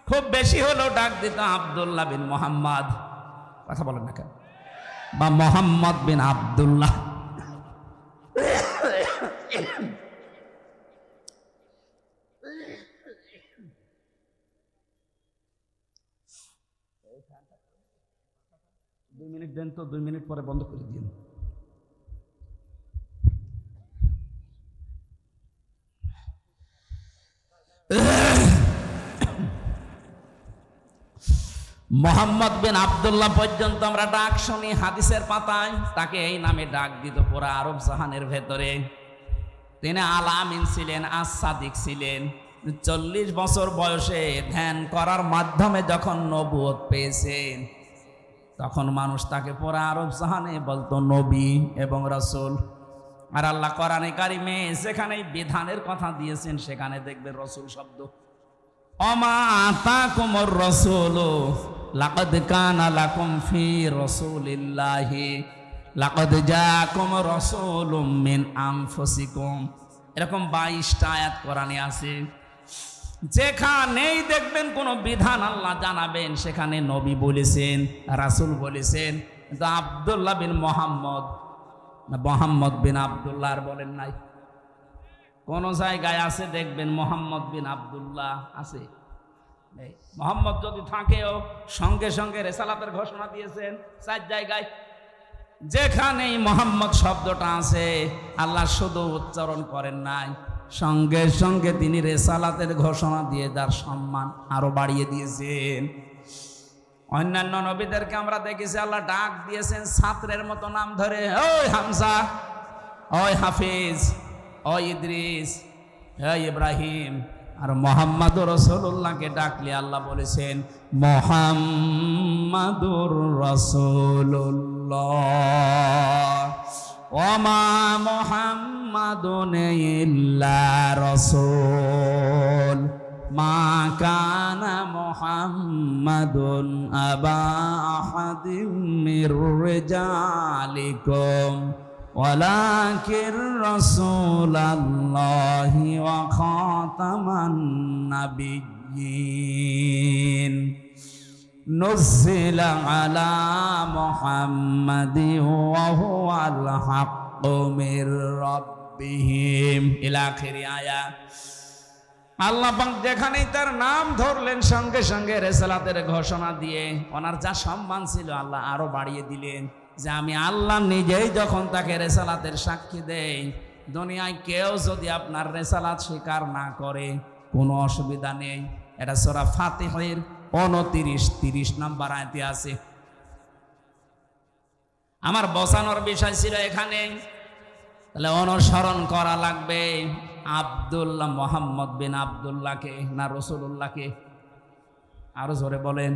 খুব বেশি হলো ডাক দিত আব্দুল্লাহ বিন মুহাম্মদ, কথা বলেন না কেন, বা মোহাম্মদ বিন আব্দুল্লাহ। দুই মিনিট দেন তো, 2 মিনিট পরে বন্ধ করে দিন। মোহাম্মদ বিন আব্দুল্লাহ পর্যন্ত আমরা ডাক শুনি হাদিসের পাতায়, তাকে এই নামে ডাক দিত পুরা আরব জাহানের ভেতরে। তিনি আল আমিন ছিলেন, আস সাদিক ছিলেন। 40 বছর বয়সে ধ্যান করার মাধ্যমে যখন নবুয়ত পেয়েছেন, তখন মানুষ তাকে পুরা আরব জাহানে বলতো নবী এবং রাসূল। আর আল্লাহ কোরআনে কারিমে যেখানে বিধানের কথা দিয়েছেন সেখানে দেখবেন রাসূল শব্দ। ওমা আতাকুমুর রাসূলু লাকাদ কানা লাকুম ফি রাসূলিল্লাহি লাকাদ জাআকুম রাসূলুম মিন আনফুসিকুম, এরকম 22টা আয়াত কোরআনে আছে। যেখানেই দেখবেন কোন বিধান আল্লাহ জানাবেন সেখানে নবী বলেছেন, রাসূল বলেছেন। কিন্তু আব্দুল্লাহ বিন মোহাম্মদ, মোহাম্মদ বিন আব্দুল্লাহ আর বলেন নাই। কোন জায়গায় আছে দেখবেন মোহাম্মদ বিন আব্দুল্লাহ আছে? মোহাম্মদ যদি থাকেও সঙ্গে সঙ্গে রেসালাতের ঘোষণা দিয়েছেন 4 জায়গায়। যেখানেই মোহাম্মদ শব্দটা আছে আল্লাহ শুধু উচ্চারণ করেন নাই, সঙ্গে সঙ্গে তিনি রেসালাতের ঘোষণা দিয়ে তার সম্মান আরো বাড়িয়ে দিয়েছেন। অন্যান্য নবীদেরকে আমরা দেখেছি আল্লাহ ডাক দিয়েছেন ছাত্রের মতো নাম ধরে, ওই হামজা, ওই হাফিজ, ওই ইদ্রিস, ওই ইব্রাহিম। আর মুহাম্মাদুর রাসূলুল্লাহকে ডাকলে আল্লাহ বলেছেন মুহাম্মাদুর রাসূলুল্লাহ ওমা মুহাম্মাদুন ইল্লা রাসূল মা কানা মুহাম্মাদুন আবা আহাদিম মির রিজালিকুম ওয়ালাকির রাসূলুল্লাহি ওয়া খাতামান নাবিয়্যিন নুজিলা আলা মুহাম্মাদিন ওয়া হুয়াল হাক্কু মির রাব্বিহিম ইলা আখির আয়াত। আল্লাহ পাক যেখানেই তার নাম ধরলেন সঙ্গে সঙ্গে রিসালাতের ঘোষণা দিয়ে ওনার যা সম্মান ছিল আল্লাহ আরো বাড়িয়ে দিলেন। যে আমি আল্লাহ নিজেই যখন তাকে রেসালাতের সাক্ষী দেই, দুনিয়ায় কেউ যদি আপনার রেসালাত স্বীকার না করে কোনো অসুবিধা নেই। এটা সূরা ফাতিহার 29-30 নম্বর আয়াতে আছে। আমার বসানোর বিষয় ছিল এখানে, তাহলে অনুসরণ করা লাগবে আব্দুল্লাহ, মোহাম্মদ বিন আব্দুল্লাহকে না রসুল্লাহকে? আরো জোরে বলেন।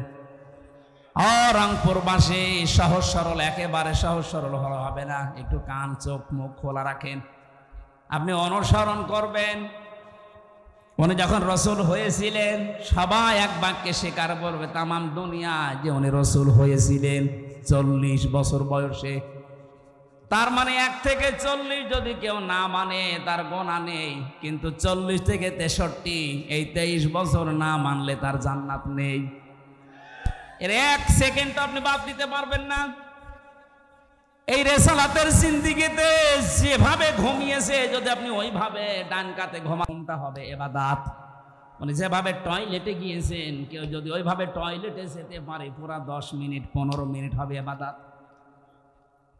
রংপুরবাসী সহজ সরল, একেবারে সহজ সরল হবে না, একটু কান চোখ মুখ খোলা রাখেন। আপনি অনুসরণ করবেন। উনি যখন রসুল হয়েছিলেন সবাই এক বাক্যে স্বীকার করবে তামাম দুনিয়া যে উনি রসুল হয়েছিলেন 40 বছর বয়সে। তার মানে 1 থেকে 40 যদি কেউ না মানে তার গোনা নেই, কিন্তু 40 থেকে 63 এই 23 বছর না মানলে তার জান্নাত নেই। এর 1 সেকেন্ড আপনি বাদ দিতে পারবেন না। এই রেসালাতের জিন্দেগিতে যেভাবে ঘুমিয়েছে যদি আপনি ওইভাবে ডান কাতে ঘুমাতে হবে ইবাদত। মানে যেভাবে টয়লেটে গিয়েছেন কেউ যদি ওইভাবে টয়লেটে যেতে পারে পুরা 10 মিনিট 15 মিনিট হবে ইবাদত।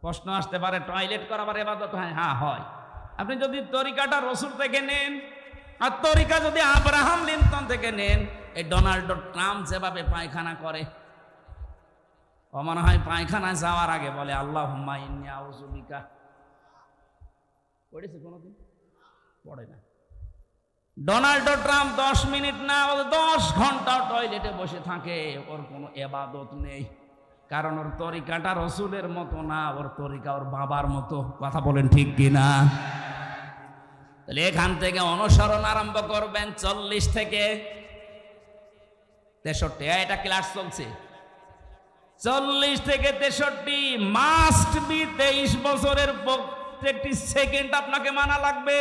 প্রশ্ন আসতে পারে টয়লেট করা আবার ইবাদত হয়? হ্যাঁ হয়। আপনি যদি তরিকাটা রসুল থেকে নেন আর তরিকা যদি আব্রাহাম লিঙ্কন থেকে নেন, এই ডোনাল্ড ট্রাম্প যেভাবে পায়খানা করে, ও মনে হয় পায়খানায় যাওয়ার আগে বলে আল্লাহুম্মা ইন্নী আউযু বিকা। পড়েছে কোনোদিন? পড়ে না। ডোনাল্ড ট্রাম্প 10 মিনিট না 10 ঘন্টা টয়লেটে বসে থাকে, ওর কোনো ইবাদত নেই, কারণ ওর তরিকাটা রসুলের মতো না, ওর তরিকা ওর বাবার মতো। কথা বলেন ঠিক কিনা? তাহলে এখান থেকে অনুসরণ আরম্ভ করবেন 40 থেকে 63। এটা ক্লাস চলছে। 40 থেকে 63 মাস্ট বি 23 বছরের প্রত্যেকটি সেকেন্ড আপনাকে মানা লাগবে।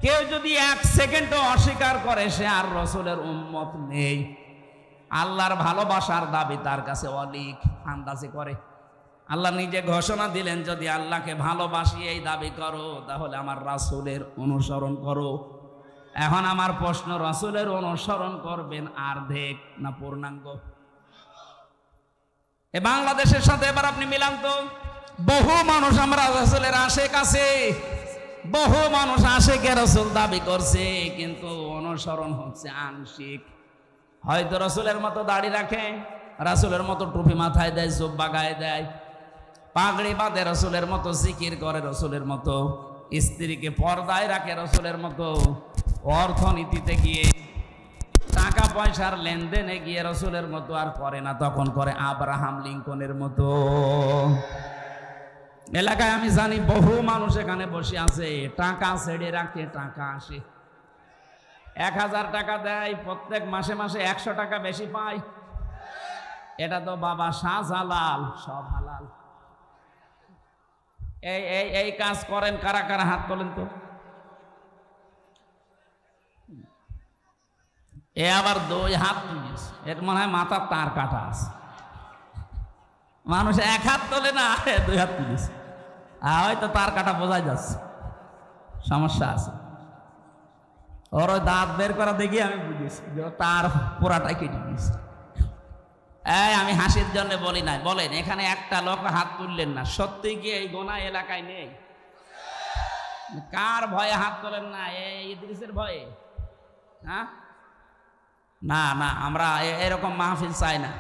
কেউ যদি 1 সেকেন্ডও অস্বীকার করে সে আর রসুলের উম্মত নেই। আল্লাহর ভালোবাসার দাবি তার কাছে অলিক, আন্দাজে করে। আল্লাহ নিজে ঘোষণা দিলেন, যদি আল্লাহকে ভালোবাসি এই দাবি করো তাহলে আমার রাসূলের অনুসরণ করো। এখন আমার প্রশ্ন, রাসূলের অনুসরণ করবেন অর্ধেক না পূর্ণাঙ্গ? এ বাংলাদেশের সাথে এবার আপনি মিলান তো। বহু মানুষ আমরা রাসূলের আশেক আছে, বহু মানুষ আশেকে রাসূল দাবি করছে, কিন্তু অনুসরণ হচ্ছে আংশিক। হয়তো রাসূলের মতো দাড়ি রাখে, রাসূলের মতো টুপি মাথায় দেয়, জুব্বা গায়ে দেয়, পাগড়ি বাঁধে রাসূলের মতো, জিকির করে রাসূলের মতো, স্ত্রীকে পর্দায় রাখে রাসূলের মতো, অর্থনীতিতে গিয়ে টাকা পয়সার লেনদেনে গিয়ে রাসূলের মতো আর করে না, তখন করে আব্রাহাম লিঙ্কনের মতো। এলাকায় আমি জানি বহু মানুষ এখানে বসে আছে, টাকা ছেড়ে রাখে, টাকা আসে, 1000 টাকা দেয়, প্রত্যেক মাসে মাসে 100 টাকা বেশি পায়। এটা তো বাবা শাহজালাল, সব হালাল। এই কাজ করেন কারা কারা? হাত তোলেন তো। এ আবার 2 হাত তুলিস, এর মনে হয় মাথার তার কাটা আছে। মানুষ 1 হাত তোলে না, 2 হাত তুলিস, হয়তো তার কাটা বোঝাই যাচ্ছে, সমস্যা আছে। ওর ওই দাঁত বের করা দেখি আমি বুঝেছি যে তার পুরাটাই কেটে দিয়েছে। আমি হাসির জন্য বলি নাই। বলেন, এখানে একটা লোক হাত তুললেন না, সত্যি কি এই গোনা এলাকায় নেই? কার ভয়ে হাত তোলেন না? এই ইদ্রিসের ভয়ে? হ্যাঁ, না না, আমরা এরকম মাহফিল চাই না।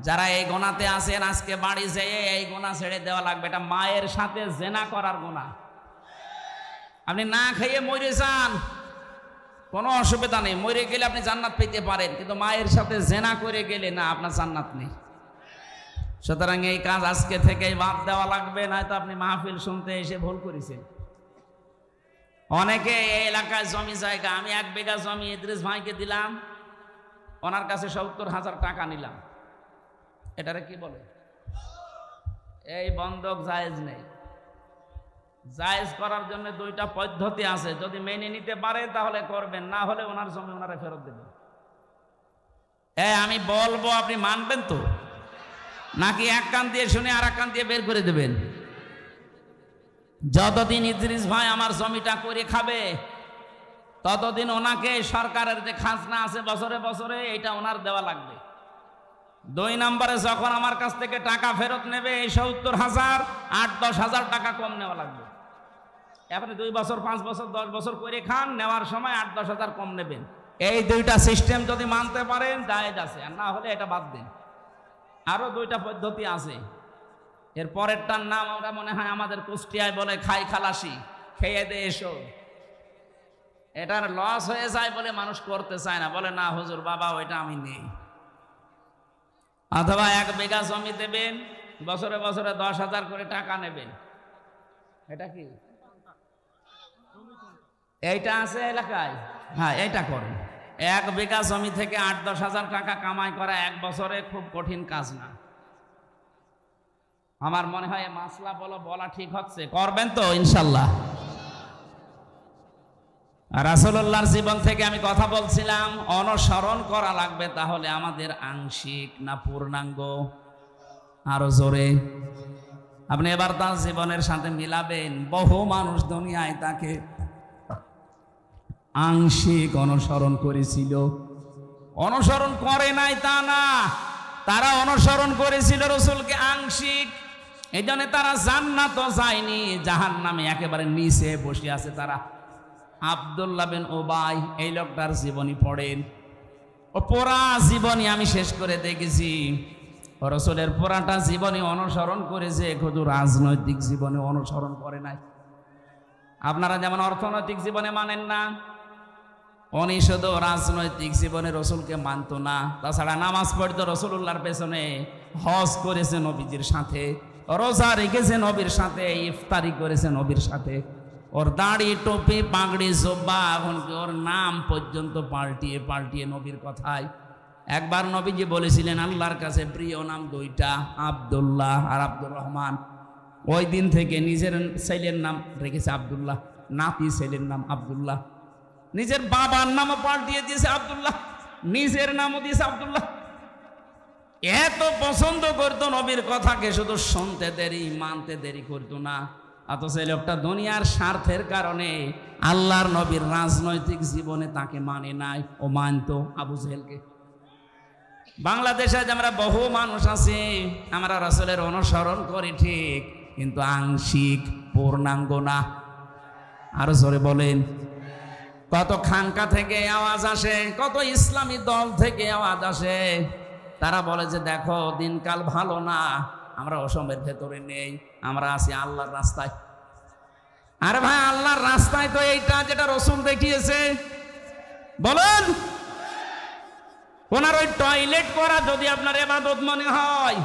যারা এই গোনাতে আছেন আজকে বাড়ি যেয়ে এই গোনা ছেড়ে দেওয়া লাগবে। এটা মায়ের সাথে জেনা করার গোনা। আপনি না খেয়ে মরে যান, কোনো অসুবিধা নেই, মরে গেলে আপনি জান্নাত পেতে পারেন, কিন্তু মায়ের সাথে জেনা করে গেলে না, আপনার জান্নাত নেই। সুতরাং এই কাজ আজকে থেকেই বাদ দেওয়া লাগবে, নয়তো আপনি মাহফিল শুনতে এসে ভুল করেছেন। অনেকে এই এলাকায় জমি জায়গা, আমি 1 বিঘা জমি ইদ্রিস ভাইকে দিলাম, ওনার কাছে 70,000 টাকা নিলাম। এটারে কি বলে? এই বন্ধক জায়েজ নেই। জায়েজ করার জন্য 2টা পদ্ধতি আছে, যদি মেনে নিতে পারে তাহলে করবেন, না হলে ওনার জমি ওনারা ফেরত দেবেন। আমি বলবো, আপনি মানবেন তো, নাকি এক কান দিয়ে শুনে আর এক কান দিয়ে বের করে দেবেন? যতদিন ইদ্রিস ভাই আমার জমিটা করে খাবে ততদিন ওনাকে সরকারের যে খাজনা আছে বছরে বছরে, এটা ওনার দেওয়া লাগবে। 2 নম্বরে যখন আমার কাছ থেকে টাকা ফেরত নেবে, এই 70,000 8-10,000 টাকা কম নেওয়া লাগবে। আপনি 2 বছর 5 বছর 10 বছর করে খান, নেওয়ার সময় 8-10,000 কম নেবেন। এই দুইটা সিস্টেম যদি মানতে পারেন জায়েজ আছে, আর না হলে এটা বাদ দিন। আরো দুইটা পদ্ধতি আছে। এর পরেরটার নাম আমরা মনে হয় আমাদের কুষ্টিয়ায় বলে খাই খালাসি, খেয়ে দে এসো। এটার লস হয়ে যায় বলে মানুষ করতে চায় না, বলে না হুজুর বাবা ওইটা আমি নেই। অথবা 1 বিঘা জমি দেবেন, বছরে বছরে 10,000 করে টাকা নেবেন। এটা কি এইটা আছে এলাকায়? হ্যাঁ, এইটা করেন। 1 বিঘা জমি থেকে 8-10 হাজার টাকা কামাই করা 1 বছরে খুব কঠিন কাজ না। আমার মনে হয় মাসলা বলা ঠিক হচ্ছে, করবেন তো ইনশাল্লাহ। রাসূলুল্লাহর জীবন থেকে আমি কথা বলছিলাম, অনুসরণ করা লাগবে তাহলে আমাদের আংশিক না পূর্ণাঙ্গ? আরো জোরে। আপনি এবার তার জীবনের সাথে মিলাবেন, বহু মানুষ দুনিয়ায় তাকে আংশিক অনুসরণ করেছিল, অনুসরণ করে নাই তা না, তারা অনুসরণ করেছিল রাসূলকে আংশিক। এই জন্য তারা জান্নাতও যায়নি, জাহান্নামে একেবারে নিচে বসে আছে তারা। আব্দুল্লাহ বিন উবাই, এই লোকটার জীবনী পড়েন, ও পুরা জীবনী আমি শেষ করে দেখেছি। রাসূলের পুরাটা জীবনী অনুসরণ করেছে, শুধু রাজনৈতিক জীবনে অনুসরণ করে নাই। আপনারা যেমন অর্থনৈতিক জীবনে মানেন না, উনি শুধু রাজনৈতিক জীবনে রাসূলকে মানত না। তাছাড়া নামাজ পড়তো রাসূলুল্লাহর পেছনে, হজ করেছে নবীজির সাথে, রোজা রেখেছে নবীর সাথে, ইফতারি করেছে নবীর সাথে। ওর দাড়ি টুপি পাগড়ি জোব্বা, এমনকি ওর নাম পর্যন্ত পাল্টিয়ে পাল্টিয়ে নবীর কথায়। একবার নবীজি বলেছিলেন আল্লাহর কাছে প্রিয় নাম 2টা, আব্দুল্লাহ আর আব্দুর রহমান। ওই দিন থেকে নিজের ছেলের নাম রেখেছে আব্দুল্লাহ, নাতি ছেলের নাম আব্দুল্লাহ, নিজের বাবার নামও পাল্টিয়ে দিয়েছে আব্দুল্লাহ, নিজের নামও দিয়েছে আব্দুল্লাহ। এত পছন্দ করতো নবীর কথাকে, শুধু শুনতে দেরি মানতে দেরি করতো না। অথচ এই লোকটা দুনিয়ার স্বার্থের কারণে আল্লাহর নবীর রাজনৈতিক জীবনে তাকে মানে নাই, ও মানতো আবু জেহেলকে। বাংলাদেশে আমরা বহু মানুষ আছি, আমরা রাসূলের অনুসরণ করি ঠিক, কিন্তু আংশিক পূর্ণাঙ্গ না। আরো জোরে বলেন। কত খানকা থেকে আওয়াজ আসে, কত ইসলামী দল থেকে আওয়াজ আসে, তারা বলে যে দেখো দিনকাল ভালো না, আমরা অসমের ভেতরে নেই, আমরা আছি আল্লাহর রাস্তায়। আরে ভাই, আল্লাহর রাস্তায় তো এইটা যেটা রাসূল দেখিয়েছে। বলেন, ওনার ওই টয়লেট করা যদি আপনার ইবাদত মনে হয়,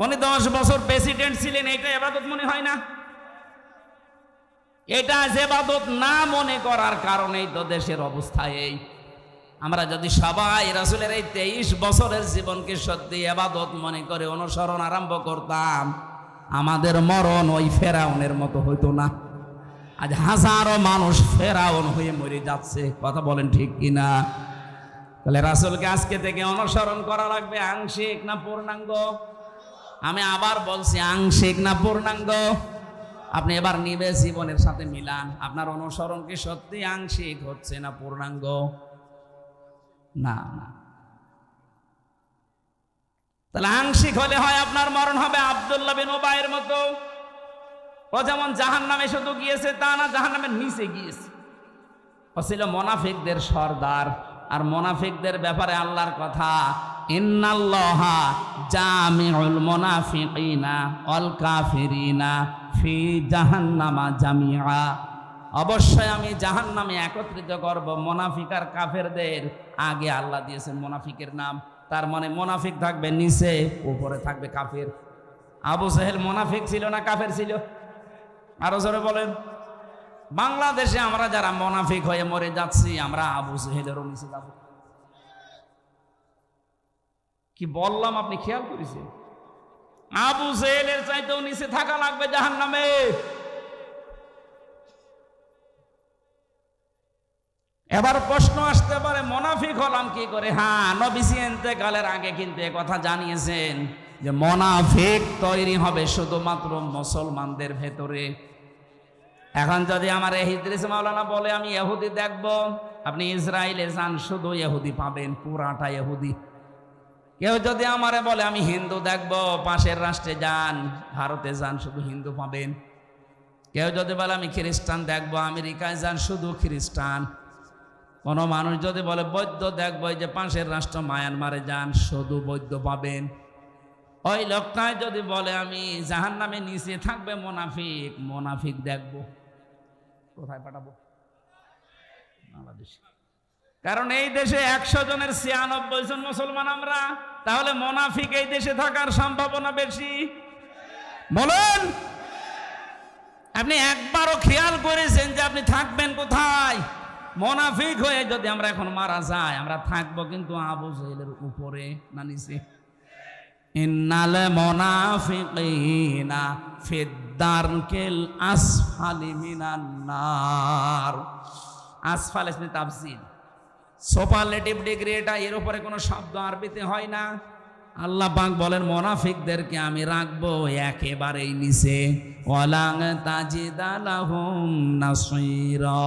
উনি 10 বছর প্রেসিডেন্ট ছিলেন, এটা ইবাদত মনে হয় না? এটা ইবাদত না মনে করার কারণেই তো দেশের অবস্থা এই। আমরা যদি সবাই রাসূলের এই 23 বছরের জীবনকে সত্যি ইবাদত মনে করে অনুসরণ আরম্ভ করতাম, আমাদের মরণ ওই ফেরাউনের মতো হইতো না। আজ হাজারো মানুষ ফেরাউন হয়ে মরে যাচ্ছে, কথা বলেন ঠিক কিনা? তাহলে রাসূলকে আজকে থেকে অনুসরণ করা লাগবে, আংশিক না পূর্ণাঙ্গ? আমি আবার বলছি, আংশিক না পূর্ণাঙ্গ? আপনি এবার নিবে জীবনের সাথে মিলান, আপনার অনুসরণ কি সত্যি আংশিক হচ্ছে না পূর্ণাঙ্গ? না না। তাহলে আংশিক হলে হয় আপনার মরণ হবে আব্দুল্লাহ বিন উবাইয়ের মতো। ও যেমন জাহান্নামে শুধু গিয়েছে তা না, জাহান্নামের নিচে গিয়েছে। ও ছিল মুনাফিকদের সর্দার। আর মুনাফিকদের ব্যাপারে আল্লাহর কথা, ইন্নাল্লাহা জামিউল মুনাফিকিনা ওয়াল কাফিরিনা ফি জাহান্নামা জামিআ। অবশ্যই আমি জাহান্নামে একত্রিত করব মুনাফিক আর কাফেরদের। আগে আল্লাহ দিয়েছেন মুনাফিকের নাম, তার মানে মুনাফিক থাকবে নিচে, উপরে থাকবে কাফের। আবু জেহেল মুনাফিক ছিল না কাফের ছিল? আরো জোরে বলেন। বাংলাদেশে আমরা যারা মুনাফিক হয়ে মরে যাচ্ছি, আমরা আবু জেহেলেরও নিচে যাব। কি বললাম আপনি খেয়াল করেছেন? আবু জেহেলের চাইতেও নিচে থাকা লাগবে জাহান্নামে। এবার প্রশ্ন আসতে পারে, মুনাফিক হলাম কি করে? হ্যাঁ, নবীজি ইন্তেকালের আগে কিন্তু এ কথা জানিয়েছেন যে মুনাফিক তৈরি হবে শুধুমাত্র মুসলমানদের ভেতরে। এখন যদি আমার ইদ্রিস মাওলানা বলে আমি ইহুদি দেখব, আপনি ইসরায়েলে যান, শুধু ইহুদি পাবেন, পুরাটা ইহুদি। কেউ যদি আমারে বলে আমি হিন্দু দেখব, পাশের রাষ্ট্রে যান, ভারতে যান, শুধু হিন্দু পাবেন। কেউ যদি বলে আমি খ্রিস্টান দেখব, আমেরিকায় যান, শুধু খ্রিস্টান। কোন মানুষ যদি বলে বৈদ্য দেখবো, যে পাশের রাষ্ট্র মায়ানমারে যান, শুধু বৈদ্য পাবেন। ওই লোকটাই যদি বলে আমি জাহান্নামে নিচে থাকবে মুনাফিক, মুনাফিক দেখবো। কোথায় পাঠাবো? বাংলাদেশে। কারণ এই দেশে 100 জনের 96 জন মুসলমান আমরা, তাহলে মুনাফিক এই দেশে থাকার সম্ভাবনা বেশি। বলেন, আপনি একবারও খেয়াল করেছেন যে আপনি থাকবেন কোথায়? মুনাফিক হয়ে যদি আমরা এখন মারা যাই, আমরা থাকবো কিন্তু আবু জেহেলের উপরে না নিচে? ইন্নাল মুনাফিকিনা ফিদ-দারকিল আসফালি মিনান নার। আসফাল ইসমি তাফসীর, সুপারলেটিভ ডিগ্রি এটা, এর উপরে কোনো শব্দ আরবিতে হয় না। আল্লাহ পাক বলেন মুনাফিকদেরকে আমি রাখবো একেবারেই নিচে। ওয়ালাং তাজিদা লাহুম নাসীরা।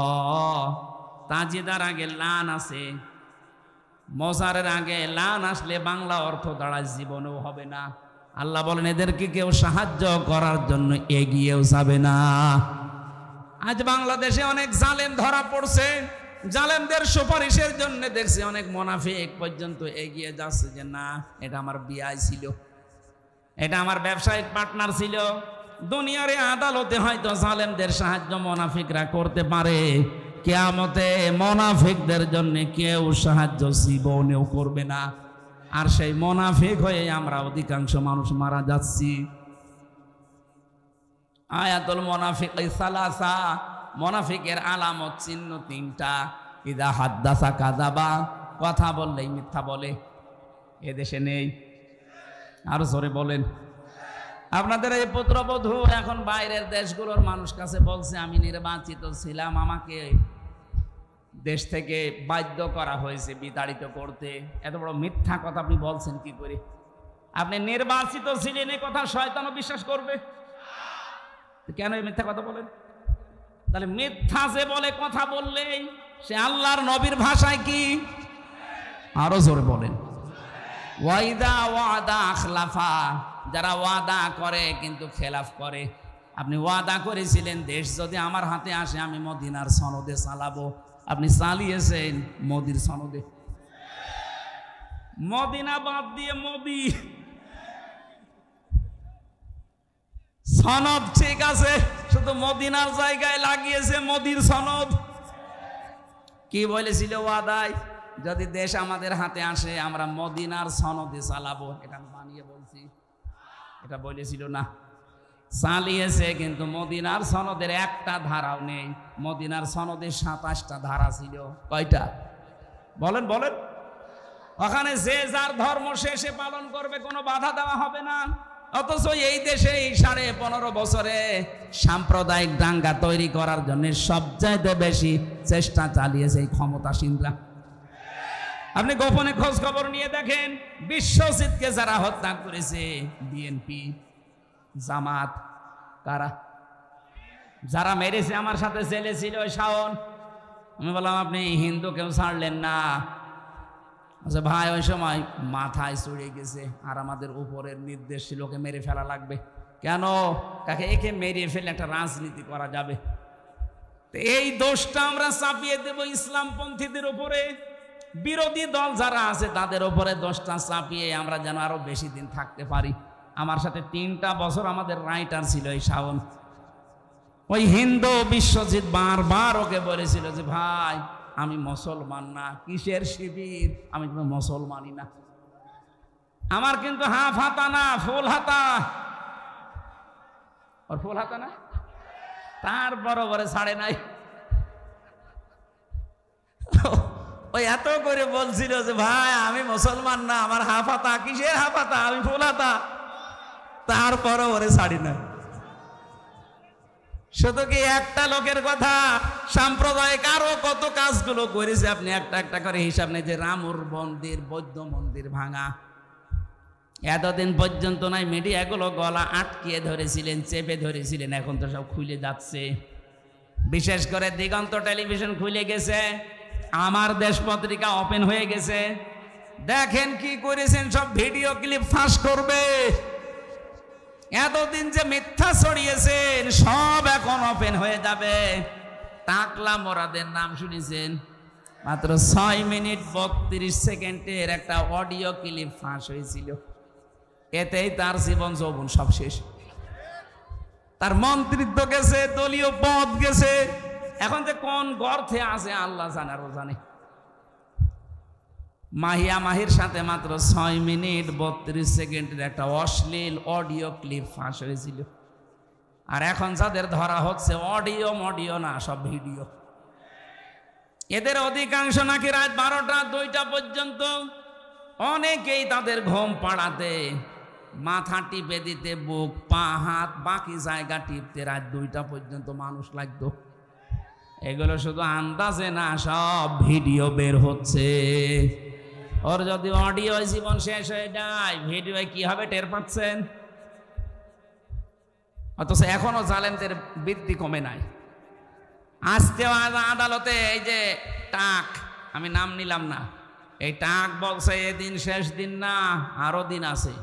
তাজিদার আগে লান আছে, মজারের আগে লান আসলে বাংলা অর্থ দাঁড়ায় জীবনেও হবে না। আল্লাহ বলেন এদেরকে কেউ সাহায্য করার জন্য এগিয়েও যাবে না। আজ বাংলাদেশে অনেক জালেম ধরা পড়ছে, জালেমদের সুপারিশের জন্য দেখছি অনেক মুনাফিক পর্যন্ত এগিয়ে যাচ্ছে যে না, এটা আমার বিআই ছিল, এটা আমার ব্যবসায়িক পার্টনার ছিল। দুনিয়ার আদালতে হয়তো জালেমদের সাহায্য মুনাফিকরা করতে পারে, কিয়ামতে মুনাফিকদের জন্য কেউ সাহায্য জীবনেও করবে না। আর সেই মুনাফিক হয়ে আমরা অধিকাংশ মানুষ মারা যাচ্ছি। আয়াতুল মুনাফিক সালাসা, মুনাফিকের আলামত চিহ্ন 3টা। ইদা হাদ্দাসা কাযাবা, কথা বললেই মিথ্যা বলে। এদেশে নেই? আরো জোরে বলেন। আপনাদের এই পুত্রবধূ এখন বাইরের দেশগুলোর মানুষ কাছে বলছে আমি নির্বাচিত ছিলাম, আমাকে দেশ থেকে বাধ্য করা হয়েছে বিতাড়িত করতে। এত বড় মিথ্যা কথা আপনি বলছেন কি করে? আপনি নির্বাচিত ছিলেন, এই কথা শয়তানও বিশ্বাস করবে? কেন এই মিথ্যা কথা বলেন? তাহলে মিথ্যা যে বলে কথা বললেই সে আল্লাহর নবীর ভাষায় কি? আরো জোরে বলেন। ওয়াইদা ওয়াদা আখলাফা, যারা ওয়াদা করে কিন্তু খেলাফ করে। আপনি ওয়াদা করেছিলেন দেশ যদি আমার হাতে আসে আমি মদিনার সনদে চালাবো, আপনি চালিয়েছেন মোদির সনদে। মদিনা বাদ দিয়ে মোদি। সনদ ঠিক আছে, শুধু মদিনার জায়গায় লাগিয়েছে মোদির সনদ। কি বলেছিল ওয়াদায়? যদি দেশ আমাদের হাতে আসে আমরা মদিনার সনদে চালাবো। এটা আমি বানিয়ে বলছি, এটা বলেছিল না। চালিয়েছে, কিন্তু মদিনার সনদের একটা ধারাও নেই। মদিনার সনদে 27টা ধারা ছিল। কয়টা বলেন বলেন? ওখানে যে যার ধর্ম সে পালন করবে, কোনো বাধা দেওয়া হবে না। অথচ এই দেশে এই 15.5 বছরে সাম্প্রদায়িক দাঙ্গা তৈরি করার জন্য সবচাইতে বেশি চেষ্টা চালিয়েছে এই ক্ষমতাসীনরা। আপনি গোপনে খোঁজ খবর নিয়ে দেখেন, বিশ্বজিৎকে যারা হত্যা করেছে বিএনপি, জামাত, কারা? যারা মেরেছে আমার সাথে জেলে ছিল ওই শাওন। আমি বললাম আপনি হিন্দু কেউ ছাড়লেন না? আচ্ছা ভাই, ওই সময় মাথায় চড়ে গেছে আর আমাদের উপরের নির্দেশ ছিল ওকে মেরে ফেলা লাগবে। কেন? কাকে একে মেরিয়ে ফেলে একটা রাজনীতি করা যাবে। তো এই দোষটা আমরা চাপিয়ে দেব ইসলামপন্থীদের উপরে। বিরোধী দল যারা আছে তাদের উপরে দোষটা চাপিয়ে আমরা যেন আরো বেশি দিন থাকতে পারি। আমার সাথে 3টা বছর আমাদের রাইটার ছিল এই শাওন। ওই হিন্দু বিশ্বজিৎ বারবার ওকে বলেছিল যে ভাই আমি মুসলমান না, কিসের শিবির, আমি কিন্তু মুসলমানই না, আমার কিন্তু হাফ হাতা না ফুল হাতা। ওর ফুল হাতা না, তারপর ওরে ছাড়ে নাই। ওই এত করে বলছিল যে ভাই আমি মুসলমান না, আমার হাফ হাতা। কিসের হাফ হাতা, আমি ফুল হাতা। তারপর ওরে ছাড়ি না। শুধু কি একটা লোকের কথা, সাম্প্রদায়িক আরো কত কাজগুলো করেছে আপনি একটা একটা করে হিসাব নেই। যে রামুর মন্দির, বৌদ্ধ মন্দির ভাঙা, এতদিন পর্যন্ত নাই মিডিয়াগুলো গলা আটকিয়ে ধরেছিলেন, চেপে ধরেছিলেন, এখন তো সব খুলে যাচ্ছে। বিশেষ করে দিগন্ত টেলিভিশন খুলে গেছে, আমার দেশ পত্রিকা ওপেন হয়ে গেছে। দেখেন কি করেছেন, সব ভিডিও ক্লিপ ফাঁস করবে। এতদিন যে মিথ্যা ছড়িয়েছেন সব এখন ওপেন হয়ে যাবে। টাকলা মোরাদের নাম শুনেছেন? মাত্র 6 মিনিট 32 সেকেন্ডের একটা অডিও ক্লিপ ফাঁস হয়েছিল। এতেই তার জীবন যৌবন সব শেষ। তার মন্ত্রিত্ব গেছে, দলীয় পদ গেছে, এখন যে কোন গর্তে আছে আল্লাহ জানে, আরো জানে। মাহিয়া মাহির সাথে মাত্র 6 মিনিট 32 সেকেন্ডের একটা অশ্লীল অডিও ক্লিপ ফাঁস হয়েছিল। আর এখন যাদের ধরা হচ্ছে অডিও না, সব ভিডিও। এদের অধিকাংশ নাকি রাত 12টা 2টা পর্যন্ত, অনেকেই তাদের ঘুম পাড়াতে, মাথা টিপে দিতে, বুক পা হাত বাকি জায়গা টিপতে রাত 2টা পর্যন্ত মানুষ লাগতো। এগুলো শুধু আন্দাজে না, সব ভিডিও বের হচ্ছে। ওর যদি অডিও জীবন শেষ হয়ে যায়, ভিডিও কি হবে টের পাচ্ছেন? অথচ এখনো জালেমদের বৃদ্ধি কমে নাই। আজকেও আদালতে এই যে টাক, আমি নাম নিলাম না, এই টাক বলছে এদিন শেষ দিন না, আরো দিন আছে।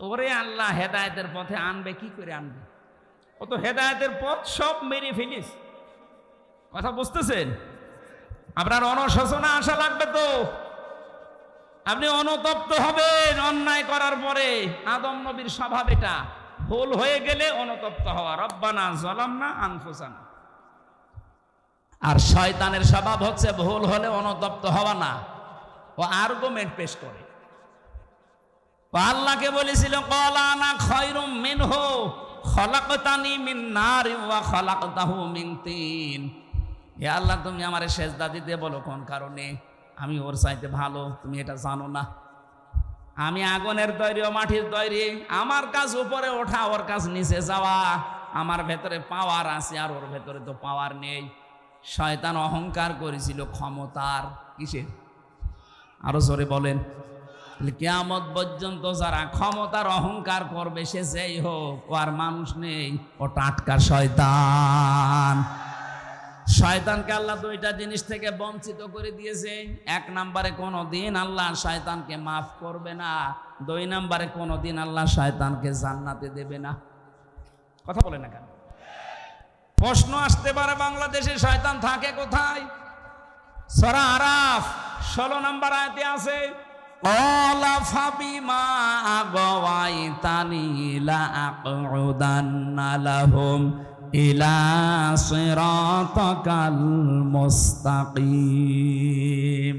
ওরে আল্লাহ, হেদায়েতের পথে আনবে কি করে আনবে? ও তো হেদায়েতের পথ সব মেরে ফেলিস। কথা বুঝতেছেন? আপনার অনুশোচনা আসা লাগবে তো। আপনি অনুতপ্ত হবেন অন্যায় করার পরে। আদম নবীর স্বভাব এটা, ভুল হয়ে গেলে অনুতপ্ত হওয়া, রব্বানা যালামনা আনফুসানা। আর শয়তানের স্বভাব হচ্ছে ভুল হলে অনুতপ্ত হওয়া না, ও আর্গুমেন্ট পেশ করে। আল্লাহকে বলেছিল ক্বালা আনা খায়রুম মিনহু খলাকতানি মিন নারিন ওয়া খলাকতাহু মিন তিন। হে আল্লাহ, তুমি আমারে সেজদা দিতে বলো কোন কারণে? আমি ওর চাইতে ভালো, তুমি এটা জানো না? আমি আগুনের তৈরি ও মাটির তৈরি, আমার কাজ উপরে ওঠা, ওর কাজ নিচে যাওয়া। আমার ভেতরে পাওয়ার আছে আর ওর ভেতরে তো পাওয়ার নেই। শয়তান অহংকার করেছিল ক্ষমতার। কিসের? আরো জোরে বলেন। কিয়ামত পর্যন্ত যারা ক্ষমতার অহংকার করবে, সে যেই হোক, ও আর মানুষ নেই, ও টাটকা শয়তান। শয়তানকে আল্লাহ 2টা জিনিস থেকে বঞ্চিত করে দিয়েছে। 1 নম্বরে কোনোদিন আল্লাহ শয়তানকে মাফ করবে না। 2 নম্বরে কোনোদিন আল্লাহ শয়তানকে জান্নাতে দেবে না। কথা বলে না কেন? প্রশ্ন আসতে পারে, বাংলাদেশে শয়তান থাকে কোথায়? সূরা আরাফ 16 নম্বর আয়াতে আছে, ক্বালা ফাবিমা আগাওয়াইতানি লা আকুদান্না লাহুম ইলা সিরাতাকাল মুস্তাকিম।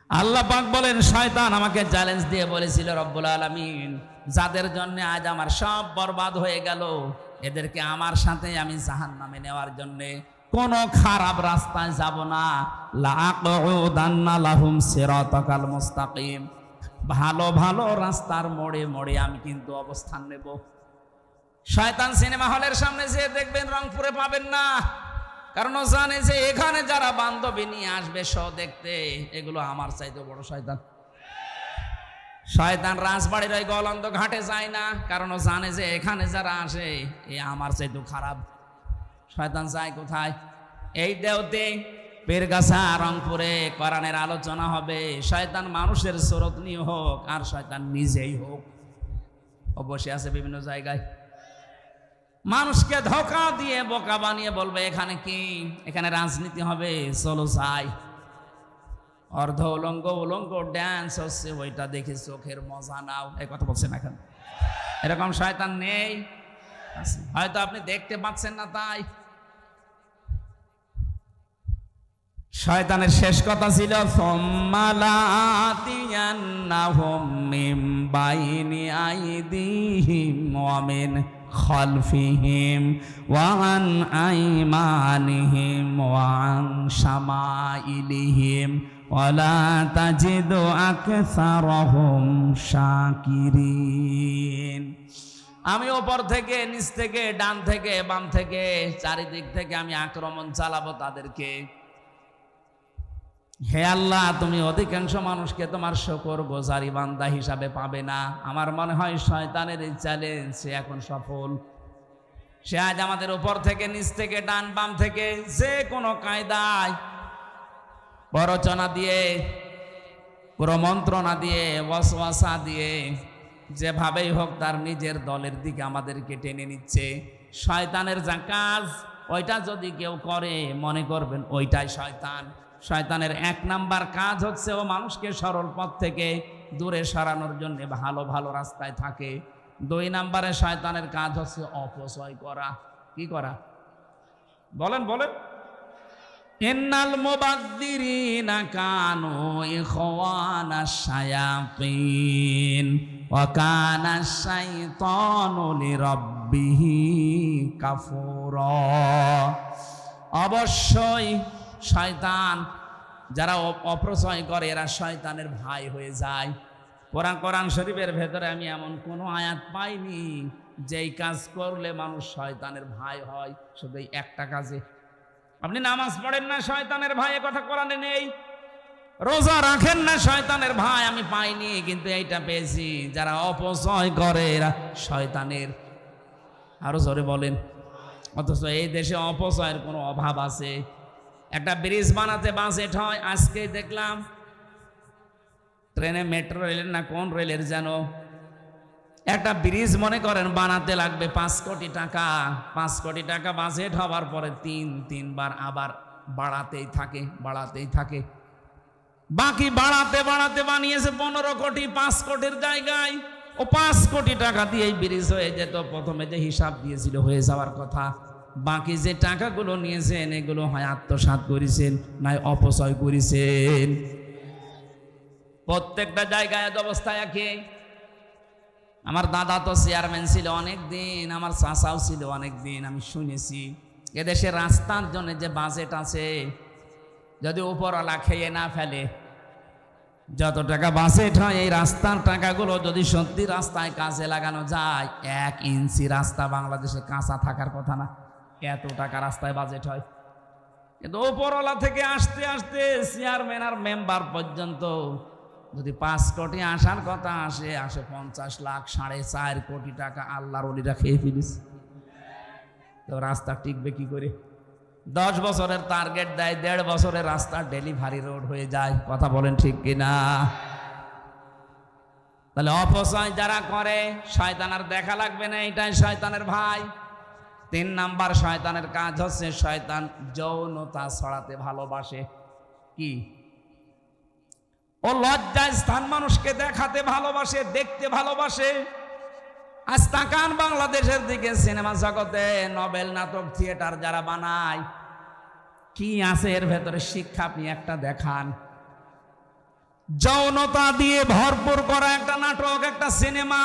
আল্লাহ পাক বলেন, শয়তান আমাকে চ্যালেঞ্জ দিয়ে বলেছিল, রব্বুল আলামিন, যাদের জন্য আজ আমার সব বরবাদ হয়ে গেল, এদেরকে আমার সাথে আমি জাহান্নামে নেওয়ার জন্য কোন খারাপ রাস্তায় যাব না। লা আকুদান্না লাহুম সিরাতাকাল মুস্তাকিম, ভালো ভালো রাস্তার মোড়ে মোড়ে আমি কিন্তু অবস্থান নেব। শয়তান সিনেমা হলের সামনে যে দেখবেন রংপুরে পাবেন না, কারণ ও জানে যে এখানে যারা বান্ধবী নিয়ে আসবে শো দেখতে, এগুলো আমার চাইতে বড় শয়তান। শয়তান রাজবাড়ির ওই গলন্দ ঘাটে যায় না, কারণ ও জানে যে এখানে যারা আসে এ আমার চাইতে খারাপ। শয়তান যায় কোথায়? এই দেওতে, পীরগাছা, রংপুরে কোরআনের আলোচনা হবে। শয়তান মানুষের সুরত নিয়ে হোক আর শয়তান নিজেই হোক, ও বসে আছে বিভিন্ন জায়গায়, মানুষকে ধোঁকা দিয়ে বোকা বানিয়ে বলবে এখানে কি, এখানে রাজনীতি হবে, চলো যাই। অর্ধ উলঙ্গ উলঙ্গ ড্যান্স হচ্ছে, ওইটা দেখে চোখের মজা নাও। এই কথা বলছেন এখন? এরকম শয়তান নেই? হয়তো আপনি দেখতে পাচ্ছেন না তাই। শয়তানের শেষ কথা ছিল, সুম্মা লাআতিয়ান্নাহুম মিন বাইনি আইদিহিম ওয়া মিন খালফিহিম ওয়া আন আইমানিহিম ওয়া আন শামাইলিহিম ওয়া লা তাজিদু আকসারাহুম শাকিরিন। আমি ওপর থেকে, নিচ থেকে, ডান থেকে, বাম থেকে, চারিদিক থেকে আমি আক্রমণ চালাবো তাদেরকে। হে আল্লাহ, তুমি অধিকাংশ মানুষকে তোমার শুকরগুজারি বান্দা হিসাবে পাবে না। আমার মনে হয় শয়তানের এই চ্যালেঞ্জ সে এখন সফল। সে আজ আমাদের উপর থেকে, নিচ থেকে, ডান বাম থেকে যে কোনো কায়দায়, প্ররোচনা দিয়ে, প্রমন্ত্রণা দিয়ে, ওয়াসওয়াসা দিয়ে, যেভাবেই হোক তার নিজের দলের দিকে আমাদেরকে টেনে নিচ্ছে। শয়তানের যা কাজ ওইটা যদি কেউ করে মনে করবেন ওইটাই শয়তান। শয়তানের 1 নাম্বার কাজ হচ্ছে ও মানুষকে সরল পথ থেকে দূরে সরানোর জন্য ভালো ভালো রাস্তায় থাকে। 2 নাম্বারে শয়তানের কাজ হচ্ছে অপচয় করা। কি করা? বলেন বলেন। ইন্নাল মুবাদ্দিরিনা কানু ইখওয়ানাশ শায়াতিন ওয়া কানাশ শাইতানু লিরাব্বিহি কাফুরা। অবশ্যই শয়তান, যারা অপচয় করে এরা শয়তানের ভাই হয়ে যায়। কোরআন শরীফের ভেতরে আমি এমন কোনো আয়াত পাইনি যেই কাজ করলে মানুষ শয়তানের ভাই হয়। শুধু এই একটা কাজে। আপনি নামাজ পড়েন না, শয়তানের ভাই, কথা কোরআনে নেই। রোজা রাখেন না, শয়তানের ভাই আমি পাইনি, কিন্তু এইটা পেয়েছি, যারা অপচয় করে এরা শয়তানের। আরো জোরে বলেন। অথচ এই দেশে অপচয়ের কোনো অভাব আছে? একটা ব্রিজ বানাতে বাজেট হয়, আজকে দেখলাম ট্রেনে, মেট্রো রেলের না কোন রেলের যেন একটা ব্রিজ মনে করেন বানাতে লাগবে 5 কোটি টাকা। 5 কোটি টাকা বাজেট হওয়ার পরে তিনবার আবার বাড়াতেই থাকে। বাকি বাড়াতে বাড়াতে বানিয়েছে 15 কোটি, 5 কোটির জায়গায়। ও 5 কোটি টাকা দিয়ে এই ব্রিজ হয়ে যেত। প্রথমে যে হিসাব দিয়েছিল হয়ে যাওয়ার কথা, বাকি যে টাকাগুলো নিয়েছেন এগুলো হয় আত্মসাৎ করেছেন, নয় অপচয় করেছেন। প্রত্যেকটা জায়গায় অবস্থা একই। আমার দাদা তো চেয়ারম্যান ছিল অনেক দিন, আমার চাচাও ছিল অনেক দিন। আমি শুনেছি এদেশে রাস্তার জন্য যে বাজেট আছে, যদি উপরওয়ালা খেয়ে না ফেলে, যত টাকা বাজেট হয় এই রাস্তার টাকাগুলো যদি সত্যি রাস্তায় কাজে লাগানো যায়, 1 ইঞ্চি রাস্তা বাংলাদেশে কাঁচা থাকার কথা না। এত টাকা রাস্তায় বাজেট হয়। কিন্তু উপরওয়ালা থেকে আসতে আসতে চেয়ারম্যান আর মেম্বার পর্যন্ত যদি 5 কোটি আসার কথা আসে 50 লাখ, 4.5 কোটি টাকা আল্লাহর ওলিরা খেয়ে ফেলিস। তো রাস্তা টিকবে কি করে? 10 বছরের টার্গেট দেয়, 1.5 বছরের রাস্তা ডেলিভারি রোড হয়ে যায়। কথা বলেন ঠিক কিনা? তাহলে অপচয় যারা করে শয়তান আর দেখা লাগবে না, এটাই শয়তানের ভাই। 3 নাম্বার শয়তানের কাজ হচ্ছে শয়তান যৌনতা ছড়াতে ভালোবাসে। কি? ও লজ্জায় স্থান মানুষকে দেখাতে ভালোবাসে, দেখতে ভালোবাসে। আজ তাকান বাংলাদেশের দিকে, সিনেমা জগতে নভেল, নাটক, থিয়েটার যারা বানায়, কি আছে এর ভেতরে শিক্ষা? আপনি একটা দেখান। যৌনতা দিয়ে ভরপুর করা একটা নাটক, একটা সিনেমা,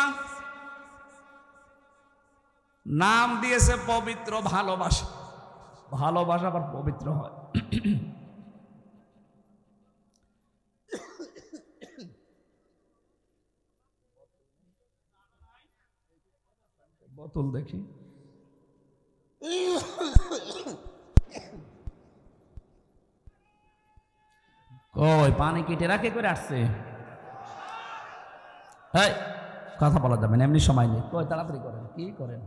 নাম দিয়েছে পবিত্র ভালোবাসা। ভালোবাসা আবার পবিত্র হয়? বোতল দেখি। কই পানি কেটে রাখে করে আসছে? এই কথা বলা যাবে না, এমনি সময় নেই। কই তাড়াতাড়ি করেন। কি করেন?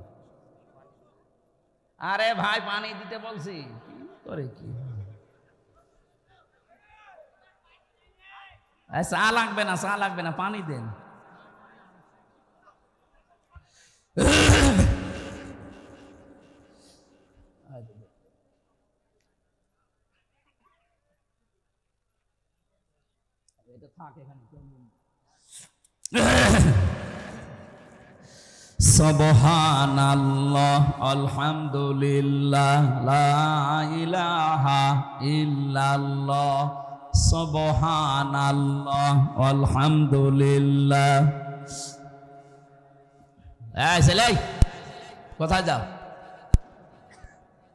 আরে ভাই পানি দিতে বলছি। কি করে কি? চা লাগবে না, চা লাগবে না, পানি দেন। এটা থাক এখানে। সুবহানাল্লাহ, আলহামদুলিল্লাহ, লা ইলাহা ইল্লাল্লাহ, সুবহানাল্লাহ, আলহামদুলিল্লাহ। এই ছেলে, কোথায় যাও?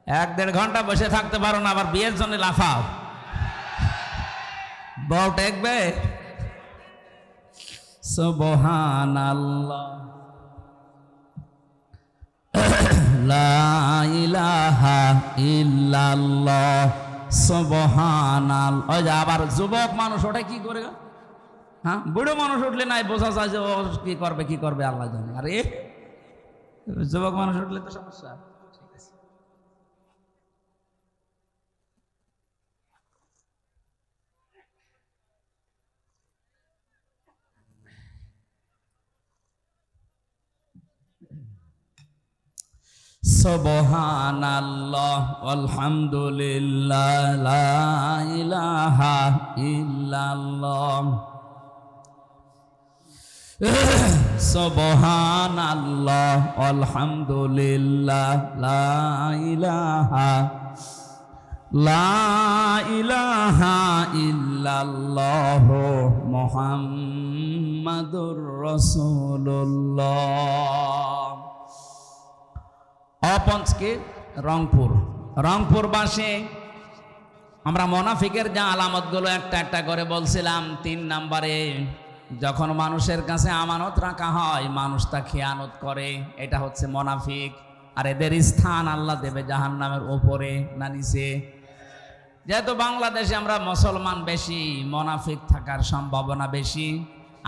1-1.5 ঘন্টা বসে থাকতে পারো না, আবার বিয়ের জন্য লাফাও। বউ টেকবে? সুবহানাল্লাহ, লা ইলাহা ইল্লাল্লাহ, সুবহানাল্লাহ। ওই যে আবার যুবক মানুষ ওঠে কি করে? হ্যাঁ, বুড়ো মানুষ উঠলে নাই বোঝা যায় যে ও কি করবে আল্লাহ জানে। আরে যুবক মানুষ উঠলে তো সমস্যা। ঠিক আছে। সুবহানাল্লাহ আলহামদুলিল্লাহ লা ইলাহা ইল্লাল্লাহ সুবহানাল্লাহ আলহামদুলিল্লাহ লা ইলাহা ইল্লাল্লাহ মুহাম্মাদুর রাসূলুল্লাহ। অপঞ্চকে রংপুর বাসে আমরা মুনাফিকের যে আলামতগুলো একটা একটা করে বলছিলাম। 3 নম্বরে, যখন মানুষের কাছে আমানত রাখা হয় মানুষ তা খেয়ানত করে, এটা হচ্ছে মুনাফিক। আর এদের স্থান আল্লাহ দেবে জাহান্নামের উপরে না নিচে? যেহেতু বাংলাদেশে আমরা মুসলমান বেশি, মুনাফিক থাকার সম্ভাবনা বেশি।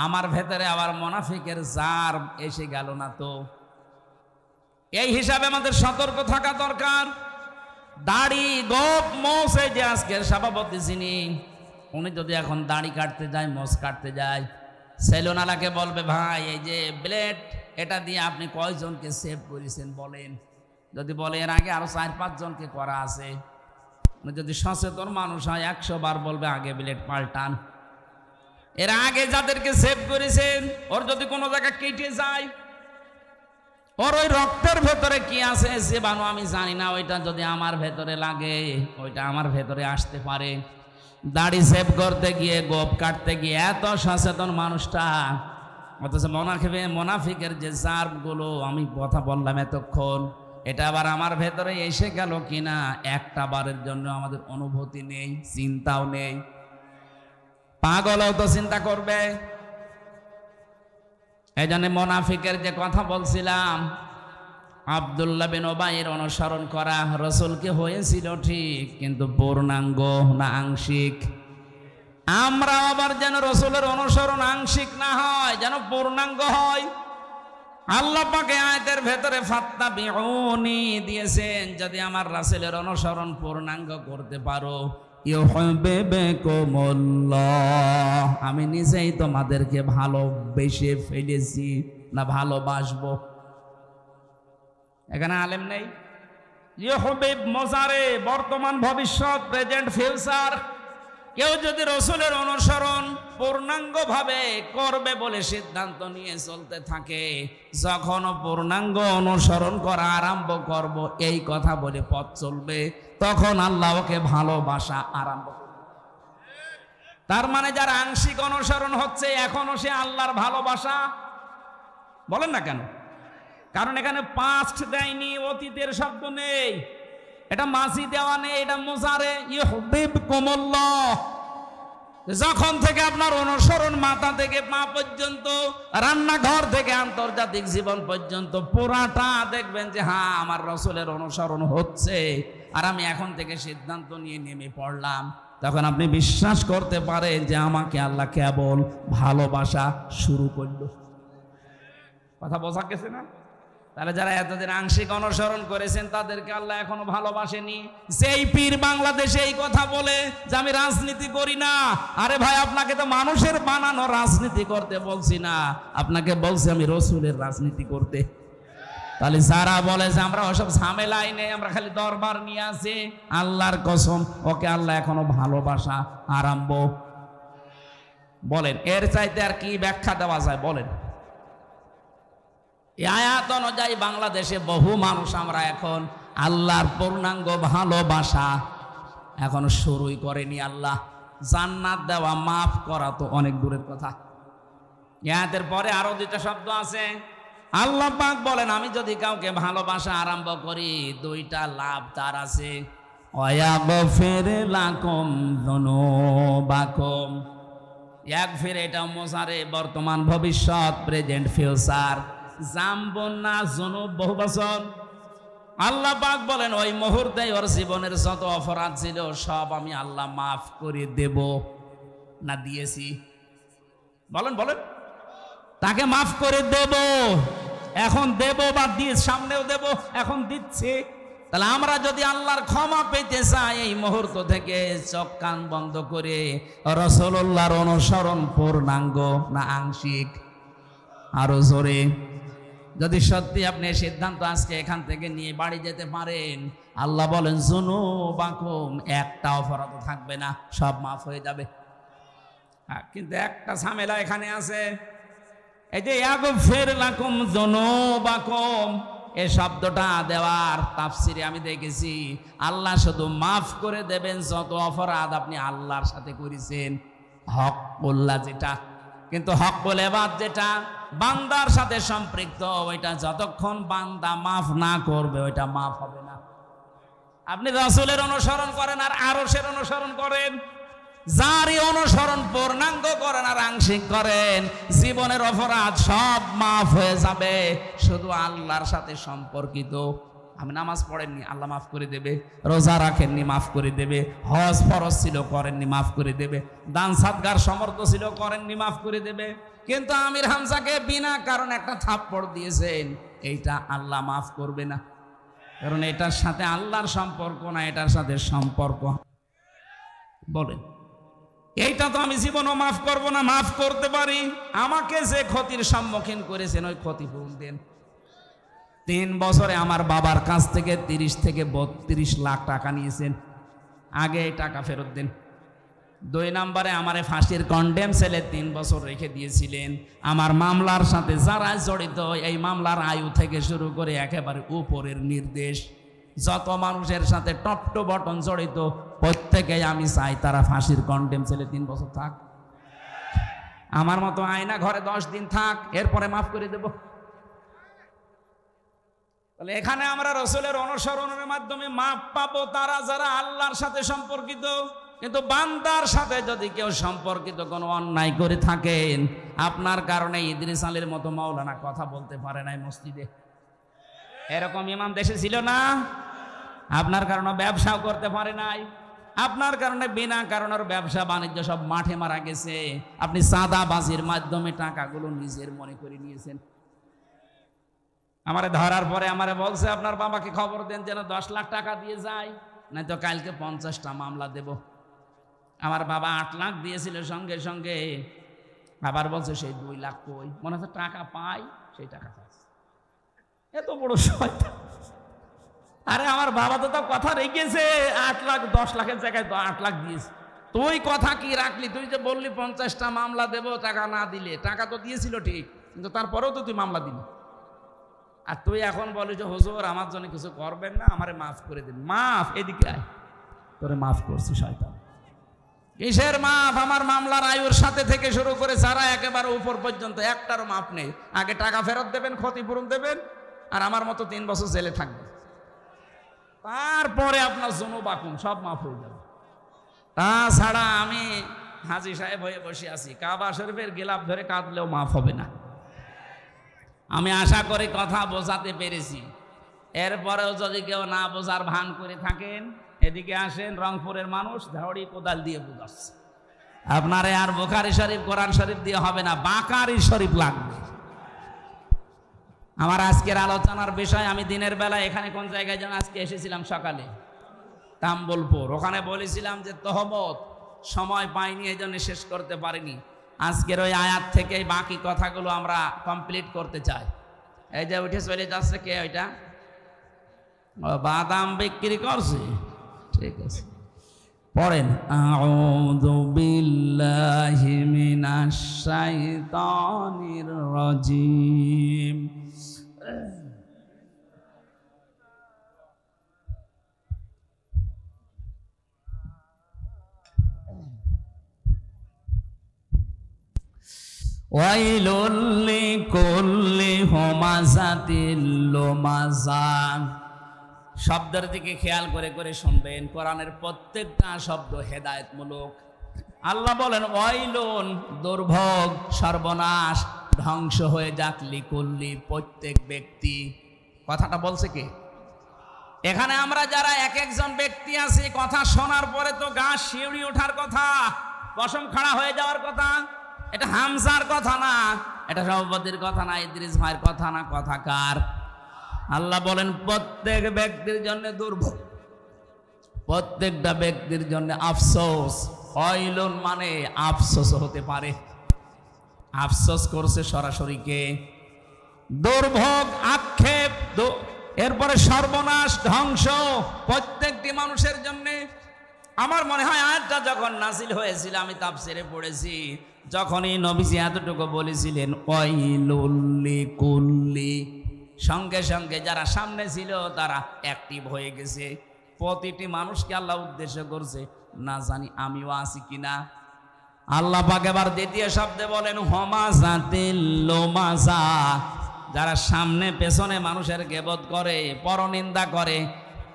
আমার ভেতরে আবার মুনাফিকের জার এসে গেল না তো? এই হিসাবে আমাদের সতর্ক থাকা দরকার। দাড়ি গোপ মোষ, এই যে আজকের সভাপতি যিনি, উনি যদি এখন দাড়ি কাটতে যায়, মোষ কাটতে যায়, সেলুনালাকে বলবে, ভাই এই যে ব্লেড, এটা দিয়ে আপনি কয়জনকে সেভ করেছেন বলেন। যদি বলে এর আগে আরো 4-5 জনকে করা আছে, যদি সচেতন মানুষ হয় 100 বার বলবে আগে ব্লেড পাল্টান। এর আগে যাদেরকে সেভ করেছেন, ওর যদি কোনো জায়গা কেটে যায়, ওর ওই রক্তের ভেতরে কি আছে জীবাণু আমি জানি না, ওইটা যদি আমার ভেতরে লাগে ওইটা আমার ভেতরে আসতে পারে। দাড়ি সেভ করতে গিয়ে, গোপ কাটতে গিয়ে এত সচেতন মানুষটা, অথচ মুনাফিকের যে জারগুলো আমি কথা বললাম এতক্ষণ, এটা আবার আমার ভেতরে এসে গেল কিনা একটা বারের জন্য আমাদের অনুভূতি নেই, চিন্তাও নেই। পাগলও তো চিন্তা করবে। এই জন্য মুনাফিকের যে কথা বলছিলাম, আব্দুল্লাহ বিন উবাইয়ের অনুসরণ করা রাসূলকে হয়েছিল ঠিক, কিন্তু পূর্ণাঙ্গ না আংশিক? আমরা আবার যেন রাসূলের অনুসরণ আংশিক না হয়, যেন পূর্ণাঙ্গ হয়। আল্লাহ পাক আয়াতের ভেতরে ফাত্তাবিউনি দিয়েছেন, যদি আমার রাসূলের অনুসরণ পূর্ণাঙ্গ করতে পারো, ইউহিব্বুকুমুল্লাহ, আমি নিজেই তোমাদেরকে ভালোবেসে ফেলেছি না ভালোবাসবো। এখানে আলেম নেই? ইউহিব মোজারে, বর্তমান ভবিষ্যৎ, প্রেজেন্ট ফিউচার। কেউ যদি রাসূলের অনুসরণ পূর্ণাঙ্গভাবে করবে বলে সিদ্ধান্ত নিয়ে চলতে থাকে, যখন পূর্ণাঙ্গ অনুসরণ করা আরম্ভ করব এই কথা বলে পথ চলবে, তখন আল্লাহ ওকে ভালোবাসা আরম্ভ করবে। তার মানে যার আংশিক অনুসরণ হচ্ছে, এখনো সে আল্লাহর ভালোবাসা বলেন না কেন? কারণ এখানে পাস্ট দেয়নি, অতীতের শব্দ নেই, এটা মাঝি দেওয়া নেই, এটা মুজারে। ইউহিব্বুকুমুল্লাহ, যখন থেকে আপনার অনুসরণ মাথা থেকে পা পর্যন্ত, রান্নাঘর থেকে আন্তর্জাতিক জীবন পর্যন্ত পুরাটা দেখবেন যে হ্যাঁ আমার রাসূলের অনুসরণ হচ্ছে, আর আমি এখন থেকে সিদ্ধান্ত নিয়ে নেমে পড়লাম, তখন আপনি বিশ্বাস করতে পারেন যে আমাকে আল্লাহ কেবল ভালোবাসা শুরু করল। কথা বোঝা গেছে না? তাহলে যারা এতদিন আংশিক অনুসরণ করেছেন তাদেরকে আল্লাহ এখনো ভালোবাসেনি। যেই পীর বাংলাদেশে এই কথা বলে যে আমি রাজনীতি করি না, আরে ভাই আপনাকে তো মানুষের বানানো রাজনীতি করতে বলছি না, আপনাকে বলছি আমি রাসূলের রাজনীতি করতে। তাহলে যারা বলে যে আমরা ওসব ঝামেলাই নেই, আমরা খালি দরবার নিয়ে আসি, আল্লাহর কসম ওকে আল্লাহ এখনো ভালোবাসা আরম্ভ। বলেন এর চাইতে আর কি ব্যাখ্যা দেওয়া যায় বলেন? এই আয়াত অনুযায়ী বাংলাদেশে বহু মানুষ আমরা এখন আল্লাহর পূর্ণাঙ্গ ভালোবাসা এখনো শুরুই করেনি। আল্লাহ জান্নাত দেওয়া, মাফ করা তো অনেক দূরের কথা। আয়াতের পরে আরো 2টা শব্দ আছে। আল্লাহ পাক বলেন আমি যদি কাউকে ভালোবাসা আরম্ভ করি 2টা লাভ তার আছে। ওয়াগফির লাকুম যুনুবাকুম, ইয়াগফির এটা মুজারে, বর্তমান ভবিষ্যৎ, প্রেজেন্ট ফিউচার। জামবুন না যুনুব বহু বছর। আল্লাহ পাক বলেন ওই মুহূর্তে ওর জীবনের যত অপরাধ ছিল সব আমি আল্লাহ মাফ করে দেব না দিয়েছি? বলেন বলেন, তাকে মাফ করে দেব, এখন দেব বা দিয়ে সামনেও দেব, এখন দিচ্ছি। তাহলে আমরা যদি আল্লাহর ক্ষমা পেতে চাই এই মুহূর্ত থেকে চোখ কান বন্ধ করে রাসূলুল্লাহর অনুসরণ পূর্ণাঙ্গ না আংশিক? আরো জোরে যদি সত্যি আপনি সিদ্ধান্ত আজকে এখান থেকে নিয়ে বাড়ি যেতে পারেন, আল্লাহ বলেন যুনুবাকুম, একটা অপরাধ থাকবে না, সব মাফ হয়ে যাবে। কিন্তু একটা ঝামেলা এখানে আছে, এই যে ইয়াগফির লাকুম যুনুবাকুম, এই শব্দটা দেওয়ার তাফসিরে আমি দেখেছি আল্লাহ শুধু মাফ করে দেবেন যত অপরাধ আপনি আল্লাহর সাথে করেছেন, হকউল্লাহ যেটা, কিন্তু হকউল ইবাদ যেটা বান্দার সাথে সম্পৃক্ত, ওইটা যতক্ষণ বান্দা মাফ না করবে ওইটা মাফ হবে না। আপনি রাসূলের অনুসরণ করেন আর আরশের অনুসরণ করেন, যারই অনুসরণ পূর্ণাঙ্গ করেন আর আংশিক করেন, জীবনের অপরাধ সব মাফ হয়ে যাবে। শুধু আল্লাহর সাথে সম্পর্কিত, আমি নামাজ পড়েননি আল্লাহ মাফ করে দেবে, রোজা রাখেননি মাফ করে দেবে, হজ ফরজ ছিল করেননি মাফ করে দেবে, দান সাদগার সমর্থ ছিল করেননি মাফ করে দেবে। কিন্তু আমির হামজাকে বিনা কারণে একটা থাপ্পড় দিয়েছেন, এইটা আল্লাহ মাফ করবে না, কারণ এটার সাথে আল্লাহর সম্পর্ক না, এটার সাথে সম্পর্ক। বলেন এইটা তো আমি জীবনও মাফ করব না, মাফ করতে পারি আমাকে যে ক্ষতির সম্মুখীন করেছেন ওই ক্ষতিপূরণ দেন। 3 বছরে আমার বাবার কাছ থেকে 30 থেকে 32 লাখ টাকা নিয়েছেন, আগে এই টাকা ফেরত দেন। 2 নম্বরে আমারে ফাঁসির কন্ডেম সেলে 3 বছর রেখে দিয়েছিলেন। আমার মামলার সাথে যারা জড়িত, এই মামলার আয়ু থেকে শুরু করে একেবারে উপরের নির্দেশ, যত মানুষের সাথে টপ টু বটন জড়িত, প্রত্যেকেই আমি চাই তারা ফাঁসির কন্ডেম সেলে 3 বছর থাক। আমার মতো আয়না ঘরে 10 দিন থাক, এরপরে মাফ করে দেব। তাহলে এখানে আমরা রাসূলের অনুসরণের মাধ্যমে মাফ পাবো তারা যারা আল্লাহর সাথে সম্পর্কিত। কিন্তু বান্দার সাথে যদি কেউ সম্পর্কিত কোনো অন্যায় করে থাকেন, আপনার কারণে ইদ্রিস আলীর মতো মাওলানা কথা বলতে পারে নাই মসজিদে, এরকম ইমাম দেশে ছিল না? আপনার কারণে ব্যবসাও করতে পারে নাই, আপনার কারণে বিনা কারণের ব্যবসা বাণিজ্য সব মাঠে মারা গেছে। আপনি চাঁদাবাজির মাধ্যমে টাকাগুলো নিজের মনে করে নিয়েছেন। আমারে ধরার পরে আমারে বলছে আপনার বাবাকে খবর দেন যেন 10 লাখ টাকা দিয়ে যায়, নাই তো কালকে 50টা মামলা দেব। আমার বাবা 8 লাখ দিয়েছিল সঙ্গে সঙ্গে, আবার বলছে সেই 2 লাখ কই, মনে হচ্ছে টাকা পাই সেই টাকা পাচ্ছে। এত বড় শয়তান! আরে আমার বাবা তো কথা রেখেছে, 8 লাখ 10 লাখের জায়গায় তো 8 লাখ দিয়েছে। তুই কথা কি রাখলি? তুই যে বললি 50টা মামলা দেব, টাকা না দিলে, টাকা তো দিয়েছিল ঠিক, কিন্তু তারপরেও তো তুই মামলা দিলি। আর তুই এখন বলি যে হুজুর আমার জন্য কিছু করবেন না, আমারে মাফ করে দিন। মাফ? এদিকে আয়, তোরে মাফ করছি শয়তান। কিসের মাফ? আমার মামলার আয়ুর সাথে থেকে শুরু করে যারা একেবারে উপর পর্যন্ত একটারও মাফ নেই। আগে টাকা ফেরত দেবেন, ক্ষতিপূরণ দেবেন, আর আমার মতো 3 বছর জেলে থাকবে, তারপরে আপনার যুনুবাকুম সব মাফ হয়ে যাবে। তাছাড়া আমি হাজী সাহেব হয়ে বসে আছি, কাবা শরীফের গিলাফ ধরে কাঁদলেও মাফ হবে না। আমি আশা করি কথা বোঝাতে পেরেছি। এরপরেও যদি কেউ না বোঝার ভান করে থাকেন, এদিকে আসেন, রংপুরের মানুষ ঝাড়ি কোদাল দিয়ে বুঝাচ্ছে। আপনারে আর বুখারী শরীফ কোরআন শরীফ দিয়ে হবে না, বাকারি শরীফ লাগবে। আমার আজকের আলোচনার বিষয়, আমি দিনের বেলা এখানে কোন জায়গায় যেন আজকে এসেছিলাম সকালে, তাম্বলপুর, ওখানে বলেছিলাম যে তহমত সময় পাইনি, এই জন্য শেষ করতে পারিনি। আজকের ওই আয়াত থেকে বাকি কথাগুলো আমরা কমপ্লিট করতে চাই। এই যে উঠে চলে যাচ্ছে কে? ওইটা বাদাম বিক্রি করছে, ঠিক আছে, পড়েন। আউযু বিল্লাহি মিনাশ শাইতানির রাজিম। ওয়াইলুল লিকুল্লি হুমাযাতিল লুমাযা। শব্দের দিকে খেয়াল করে করে শুনবেন, কোরআনের প্রত্যেকটা শব্দ হেদায়েতমূলক। আল্লাহ বলেন ওয়াইলুন, দুর্ভোগ, সর্বনাশ, ধ্বংস হয়ে যাক, লিকুল্লি, প্রত্যেক ব্যক্তি। কথাটা বলছে কে? এখানে আমরা যারা এক একজন ব্যক্তি আছি, কথা শোনার পরে তো গা শিউরি ওঠার কথা, পশম খাড়া হয়ে যাওয়ার কথা। এটা হামজার কথা না, এটা সভাপতির কথা না, ইদ্রিস ভাইয়ের কথা না, কথা কার? আল্লাহ বলেন প্রত্যেক ব্যক্তির জন্য দুর্ভোগ, প্রত্যেকটা ব্যক্তির জন্য আফসোস। ওয়াইলুন মানে আফসোস হতে পারে। আফসোস করছে সরাসরি কে? দুর্ভোগ, আক্ষেপ, এরপরে সর্বনাশ, ধ্বংস প্রত্যেকটি মানুষের জন্য। আমার মনে হয় আয়াতটা যখন নাজিল হয়েছিল, আমি তাফসিরে পড়েছি, যখনই নবীজি এতটুকু বলেছিলেন ওয়াইলুল লিকুল্লি, সঙ্গে সঙ্গে যারা সামনে ছিল তারা অ্যাক্টিভ হয়ে গেছে। প্রতিটি মানুষকে আল্লাহ উদ্দেশ্য করছে, না জানি আমিও আছি কিনা। আল্লাহ পাক এবার দ্বিতীয় শব্দে বলেন হমাজাতিল লুমাজা, যারা সামনে পেছনে মানুষের গীবত করে, পরনিন্দা করে,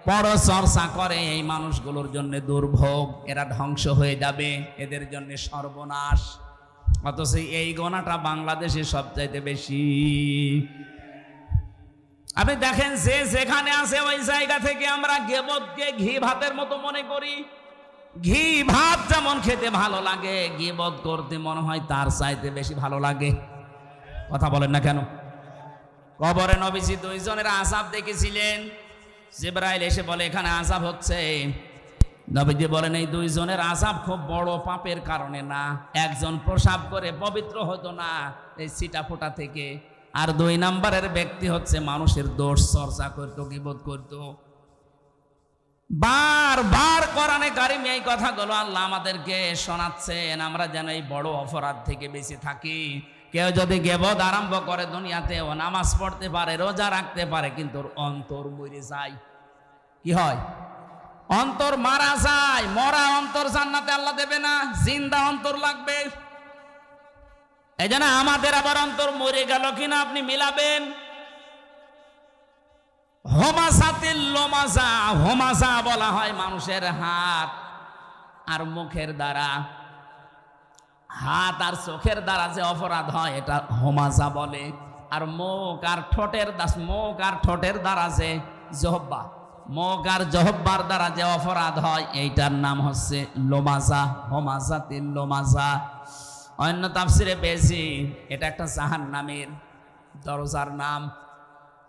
পরচর্চা করে, এই মানুষগুলোর জন্য দুর্ভোগ, এরা ধ্বংস হয়ে যাবে, এদের জন্য সর্বনাশ। অথচ এই গোনাটা বাংলাদেশে সবচাইতে বেশি। আপনি দেখেন, যে যেখানে আছে ওই জায়গা থেকে আমরা গীবতকে ঘি ভাতের মতো মনে করি। ঘি ভাত যেমন খেতে ভালো লাগে, গীবত করতে মনে হয় তার চাইতে বেশি ভালো লাগে। কথা বলেন না কেন? কবরে নবীজি দুইজনের আযাব দেখেছিলেন। জিবরাইল এসে বলে এখানে আযাব হচ্ছে। নবীজি বলেন এই দুইজনের আযাব খুব বড় পাপের কারণে না, একজন প্রসাব করে পবিত্র হতো না এই ছিটা ফোঁটা থেকে, আর দুই নাম্বারের ব্যক্তি হচ্ছে মানুষের দোষ চর্চা করতো, গীবত করতো। বারবার কোরআনে কারিমে এই কথাগুলো আল্লাহ আমাদেরকে শোনাচ্ছেন, আমরা যেন এই বড় অপরাধ থেকে বেঁচে থাকি। কেউ যদি গীবত আরম্ভ করে দুনিয়াতে, ও নামাজ পড়তে পারে, রোজা রাখতে পারে, কিন্তু অন্তর মরে যায়। কি হয়? অন্তর মারা যায়। মরা অন্তর জান্নাতে আল্লাহ দেবে না, জিন্দা অন্তর লাগবে। এই জন্য আমাদের আবার অন্তর মরে গেল কিনা আপনি মিলাবেন। হোমাসাতিল লোমাজা, হোমাজা বলা হয় মানুষের হাত আর মুখের দ্বারা, হাত আর চোখের দ্বারা যে অপরাধ হয় এটা হোমাজা বলে। আর মুখ আর ঠোঁটের দ্বারা যে জহব্বা, মুখ আর জহব্বার দ্বারা যে অপরাধ হয় এইটার নাম হচ্ছে লোমাজা, হোমাজাতিল লোমাজা। অন্য তাফসিরে পেয়েছি এটা একটা জাহান্নামের দরজার নাম।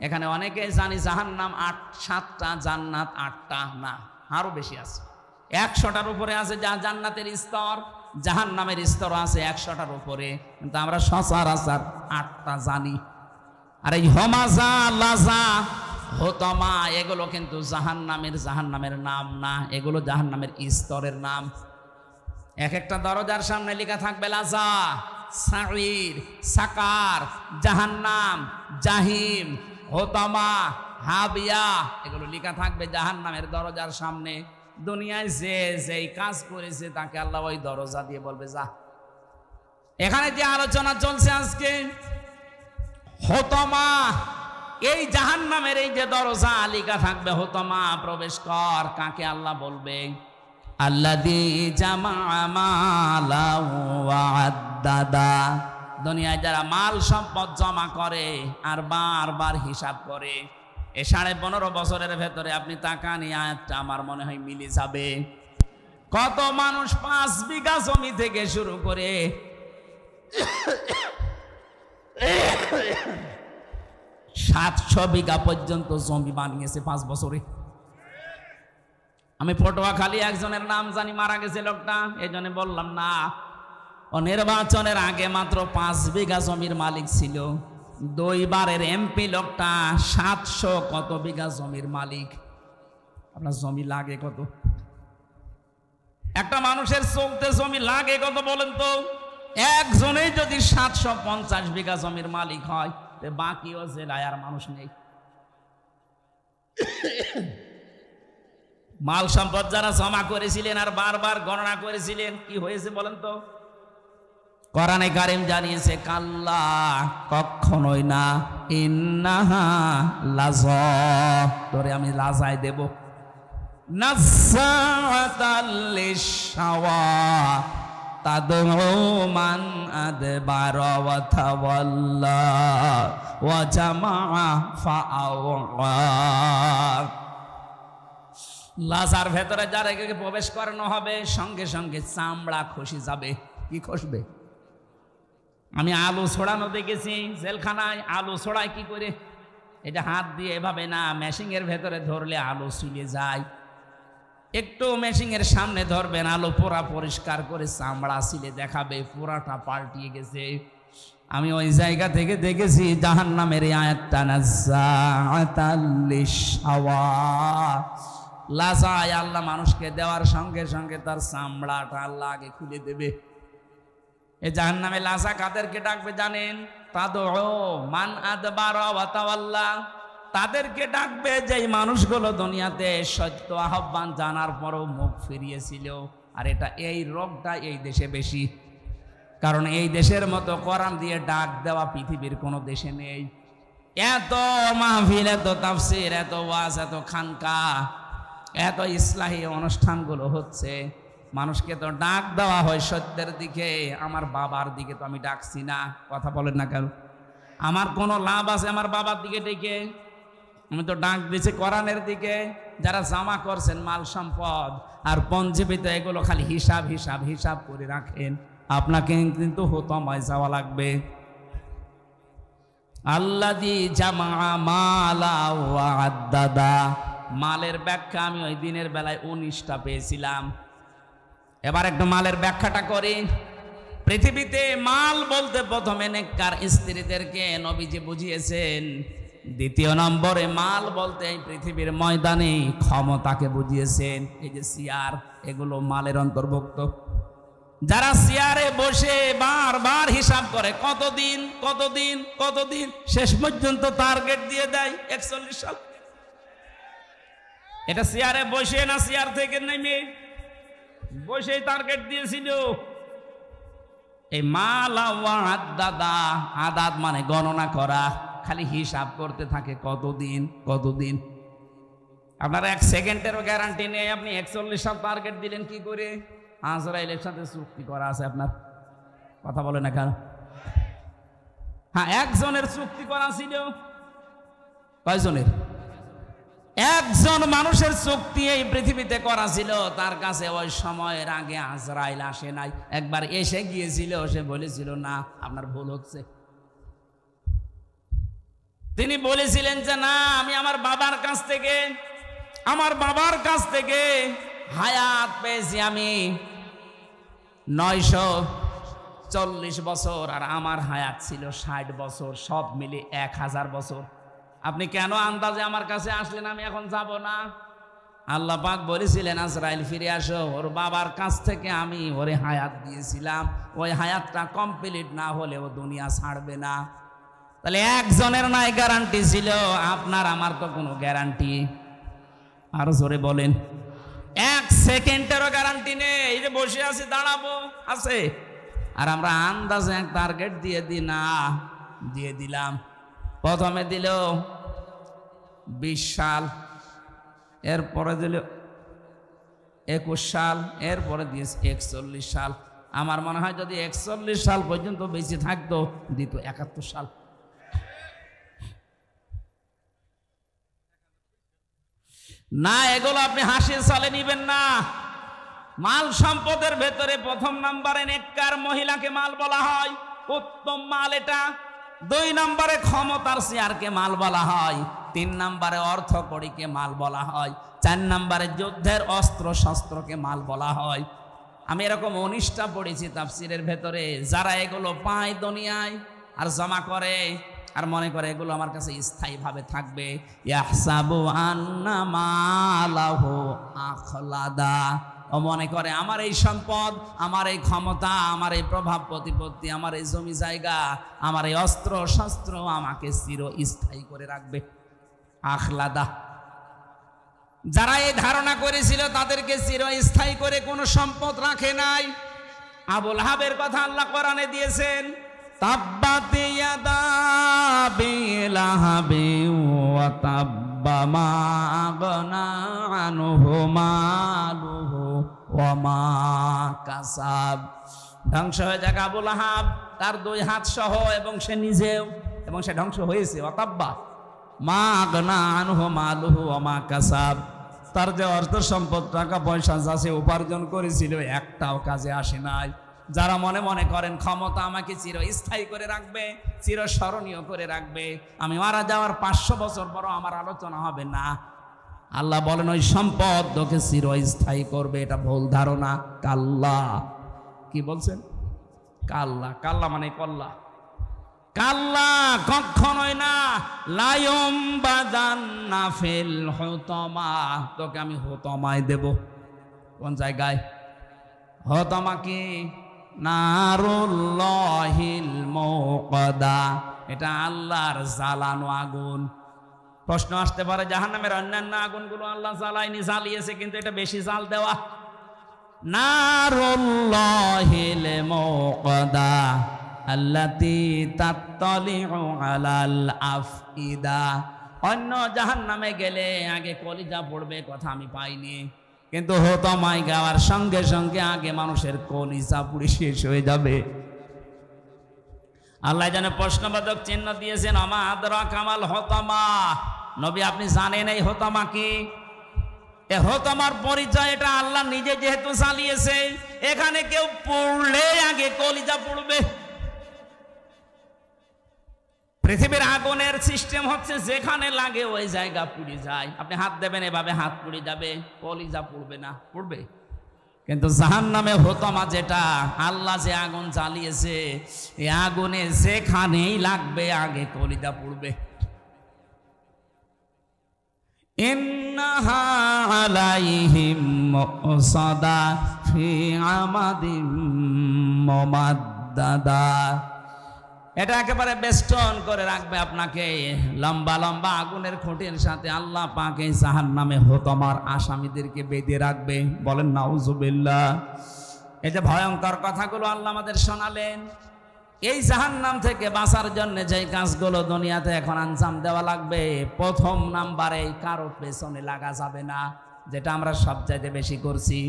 এখানে অনেকে জানি জাহান্নাম 7টা, জান্নাত 8টা, না আরো বেশি আছে, 100টার উপরে আছে যা জান্নাতের স্তর, জাহান্নামের স্তর আছে 100টার উপরে, কিন্তু আমরা সচরাচর 8টা জানি। আর এই হোমাজা, লাজা, হোতমা এগুলো কিন্তু জাহান্নামের নাম না, এগুলো জাহান্নামের স্তরের নাম। এক একটা দরজার সামনে লেখা থাকবে লাজা, সাঈর, সাকার, জাহান্নাম, জাহিম, হোতামা, হাবিয়া, এগুলো লেখা থাকবে জাহান্নামের দরজার সামনে। দুনিয়ায় যে যেই কাজ করেছে তাকে আল্লাহ ওই দরজা দিয়ে বলবে যা। এখানে যে আলোচনা চলছে আজকে হোতামা, এই জাহান্নামের এই যে দরজা লেখা থাকবে হোতামা, প্রবেশ কর, কাকে আল্লাহ বলবে? আল্লাযী জামাআ মালান ওয়া আদ্দাদা, দুনিয়ায় যারা মাল সম্পদ জমা করে আর বারবার হিসাব করে। এই 15.5 বছরের ভেতরে আপনি তাকান, এই আয়াতটা আমার মনে হয় মিলে যাবে। কত মানুষ 5 বিঘা জমি থেকে শুরু করে 700 বিঘা পর্যন্ত জমি বানিয়েছে 5 বছরে। আমি পটুয়াখালী একজনের নাম জানি, মারা গেছে লোকটা, এই জন্য বললাম না। ও নির্বাচনের আগে মাত্র 5 বিঘা জমির মালিক ছিল। 2 বারের এমপি লোকটা 700 কত বিঘা জমির মালিক। আপনার জমি লাগে কত? একটা মানুষের চলতে জমি লাগে কত বলেন তো? একজনেই যদি 750 বিঘা জমির মালিক হয়, বাকিও জেলায় আর মানুষ নেই। মাল সম্পদ যারা জমা করেছিলেন আর বারবার গণনা করেছিলেন, কি হয়েছে বলেন তো? কোরআনে কারীম জানিয়েছে কাল্লা, কখনোই না, ইন্নাহা লাযা, তোরে আমি লাজায় দেব। নাযাতাল লিশাওয়া তাদউ মান আদবারা ওয়া তাওয়াল্লা ওয়া জামাআ ফাআওয়া। লাজার ভেতরে যারা প্রবেশ করানো হবে, সঙ্গে সঙ্গে চামড়া খসে যাবে। কি খসবে? আমি আলু ছড়ানো দেখেছি জেলখানায়। আলু ছড়ায় কি করে? এটা হাত দিয়ে এভাবে না, মেশিনের ভেতরে ধরলে আলু ছিঁড়ে যায়। একটু মেশিনের সামনে ধরবেন, আলু পুরা পরিষ্কার করে চামড়া ছিলে দেখাবে, পুরাটা পাল্টিয়ে গেছে। আমি ওই জায়গা থেকে দেখেছি জাহান্নামের এই আয়াতটা নাযাআতাল লিশাওয়া, লাজায় আল্লাহ মানুষকে দেওয়ার সঙ্গে সঙ্গে তার চামড়াটা আল্লাহ আগে খুলে দেবে। এই জাহান্নামে লাজা কাদেরকে ডাকবে জানেন? তাদউ মান আদবারা ওয়া তাওয়াল্লা, তাদেরকে ডাকবে যেই মানুষগুলো দুনিয়াতে সত্য আহ্বান জানার পরও মুখ ফিরিয়েছিল। আর এই রোগটা এই দেশে বেশি, কারণ এই দেশের মতো কোরআন দিয়ে ডাক দেওয়া পৃথিবীর কোনো দেশে নেই। এত মাহফিল, এত তাফসীর, এত ওয়াজ, এত খানকা, এত ইসলাহী অনুষ্ঠানগুলো হচ্ছে, মানুষকে তো ডাক দেওয়া হয় সত্যের দিকে। আমার বাবার দিকে তো আমি ডাকছি না, কথা বলেন না কেন? আমার কোনো লাভ আছে আমার বাবার দিকে ডেকে? আমি তো ডাক দিয়েছি কোরআনের দিকে। যারা জমা করছেন মাল সম্পদ আর পঞ্জীবিত, এগুলো খালি হিসাব হিসাব হিসাব করে রাখেন, আপনাকে কিন্তু হুতমায় যাওয়া লাগবে। আল্লাযী জামা মালা ওয়া আদ্দাদা, মালের ব্যাখ্যা আমি ওই দিনের বেলায় 19টা পেয়েছিলাম। এবার একটু মালের ব্যাখ্যাটা করি। পৃথিবীতে মাল বলতে প্রথমে নেককার স্ত্রীদেরকে নবীজি বুঝিয়েছেন। দ্বিতীয় নম্বরে মাল বলতে এই পৃথিবীর ময়দানে ক্ষমতাকে বুঝিয়েছেন। এই যে চেয়ার, এগুলো মালের অন্তর্ভুক্ত। যারা চেয়ারে বসে বারবার হিসাব করে কতদিন কতদিন কতদিন, শেষ পর্যন্ত টার্গেট দিয়ে দেয় 41 সাল। এটা চেয়ারে বসে না চেয়ার থেকে নেমে বসে টার্গেট দিয়েছিল। এই মালা ওয়া আদ্দাদা, আদাদ মানে গণনা করা, খালি হিসাব করতে থাকে কতদিন কতদিন। আপনার 1 সেকেন্ডেরও গ্যারান্টি নেই। আপনি 41 সাল টার্গেট দিলেন কি করে? আজরাইলের সাথে চুক্তি করা আছে আপনার, কথা বলে না কেন? হ্যাঁ, একজনের চুক্তি করা ছিল। কয়জনের? একজন মানুষের চুক্তি এই পৃথিবীতে করা ছিল। তার কাছে ওই সময়ের আগে আজরাইল আসে নাই, একবার এসে গিয়েছিল। সে বলেছিল না, আপনার ভুল হচ্ছে। তিনি বলেছিলেন যে না, আমি আমার বাবার কাছ থেকে হায়াত পেয়েছি আমি 940 বছর, আর আমার হায়াত ছিল 60 বছর, সব মিলে 1000 বছর। আপনি কেন আন্দাজে আমার কাছে আসলেন? আমি এখন যাব না। আল্লাহ পাক বলেছিলেন আজরাইল ফিরে আসো, ওর বাবার কাছ থেকে আমি ওরে হায়াত দিয়েছিলাম, ওই হায়াতটা কমপ্লিট না হলে ও দুনিয়া ছাড়বে না। তাহলে একজনের নাই গ্যারান্টি ছিল, আপনার আমার তো কোনো গ্যারান্টি। আরো জোরে বলেন। 1 সেকেন্ডেরও গ্যারান্টি নেই। এই যে বসে আছি, দাঁড়াবো আছে, আর আমরা আন্দাজে এক টার্গেট দিয়ে দিলাম। প্রথমে দিল 20 সাল, এরপরে দিল 21 সাল, এরপরে দিয়েছে 41 সাল। আমার মনে হয় যদি 41 সাল পর্যন্ত বেঁচে থাকতো, দিত 71 সাল। না, এগুলো আপনি হাসির সালে নিবেন না। মাল সম্পদের ভেতরে প্রথম নম্বরে নেককার মহিলাকে মাল বলা হয়, উত্তম মাল এটা। 2 নম্বরে ক্ষমতার চেয়ারকে মাল বলা হয়। 3 নম্বরে অর্থ কড়িকে মাল বলা হয়। 4 নম্বরে যুদ্ধের অস্ত্র শস্ত্রকে মাল বলা হয়। আমি এরকম 19টা পড়েছি তাফসিরের ভেতরে। যারা এগুলো পায় দুনিয়ায় আর জমা করে আর মনে করে এগুলো আমার কাছে স্থায়ীভাবে থাকবে, ইয়াহসাবু আন্না মালাহু আখলাদা, ও মনে করে আমার এই সম্পদ, আমার এই ক্ষমতা, আমার এই প্রভাব প্রতিপত্তি, আমার এই জমি জায়গা, আমার এই অস্ত্র শস্ত্র আমাকে চিরস্থায়ী করে রাখবে। আখলাদা। যারা এই ধারণা করেছিল তাদেরকে চিরস্থায়ী করে কোনো সম্পদ রাখে নাই। আবুল হাবের কথা আল্লাহ কোরআনে দিয়েছেন, তাব্বাত ইয়াদা আবি লাহাবিন ওয়া তাব্বা মা আগনা আনহু মালুহু ওয়া মা কাসাব। ধ্বংস হয়ে যাক আবুল আহাব, তার 2 হাত সহ, এবং সে নিজেও, এবং সে ধ্বংস হয়েছে। ওয়া তাব্বা মা আগনা আনহু মালুহু ওয়া মা কাসাব। তার যে অর্থ সম্পদ, টাকা পয়সা যা সে উপার্জন করেছিল, একটাও কাজে আসে নাই। যারা মনে মনে করেন ক্ষমতা আমাকে চিরস্থায়ী করে রাখবে, চিরস্মরণীয় করে রাখবে, আমি মারা যাওয়ার 500 বছর পরও আমার আলোচনা হবে না, আল্লাহ বলেন ওই সম্পদ তোকে চিরস্থায়ী করবে। এটা ভুল ধারণা। কাল্লা, কি বলছেন? কাল্লা, কাল্লা মানে কল্লা। কাল্লা, কখনোই না। লায়ম বাদান নাফিল হুতমা, তোকে আমি হুতমায় দেব। কোন জায়গায়? হুতমা কি? নারুল্লাহিল মুকদা, এটা আল্লাহর জ্বালানো আগুন। প্রশ্ন আসতে পারে, জাহান্নামের অন্যান্য আগুনগুলো আল্লাহ জ্বালায়নি, জ্বালিয়েছে, কিন্তু এটা বেশি জাল দেওয়া। নারুল্লাহিল মুকদা আল্লাতী তাত্তালিউ আলাল আফইদা। অন্য জাহান্নামে গেলে আগে কলিজা পড়বে, কথা আমি পাইনি, কিন্তু হুতমায় গাওয়ার সঙ্গে সঙ্গে আগে মানুষের কলিজা পুড়ে শেষ হয়ে যাবে। আল্লাহ যেন প্রশ্নবাচক চিহ্ন দিয়েছেন, আমা আদরা কামাল হুতমা। নবী, আপনি জানেন এই হুতমা কি? এ হুতমার পরিচয় এটা আল্লাহ নিজে যেহেতু চালিয়েছে, এখানে কেউ পড়লে আগে কলিজা পড়বে। পৃথিবীর আগুনের সিস্টেম হচ্ছে যেখানে লাগে ওই জায়গা পুড়ে যায়। আপনি হাত দেবেন, এভাবে হাত পুড়ে যাবে, কলিজা পুড়বে না? পুড়বে। কিন্তু জাহান্নামে হুতমা যেটা, আল্লাহ যে আগুন জ্বালিয়েছে, এই আগুনে যেখানেই লাগবে আগে কলিজা পুড়বে। ইন্নাহা আলাইহিম মুসাদা ফি আমাদিম মুমাদ্দাদা, এটা একেবারে বেষ্টন করে রাখবে আপনাকে লম্বা লম্বা আগুনের খুঁটির সাথে। আল্লাহ পাক এই জাহান্নামে হুতমার আসামিদেরকে বেঁধে রাখবে। বলেন নাউজুবিল্লাহ। এই যে ভয়ঙ্কর কথাগুলো আল্লাহ আমাদের শোনালেন, এই জাহান্নাম থেকে বাঁচার জন্য যে কাজগুলো দুনিয়াতে এখন আঞ্জাম দেওয়া লাগবে, প্রথম নাম্বারে কারো পেছনে লাগা যাবে না, যেটা আমরা সবচাইতে বেশি করছি।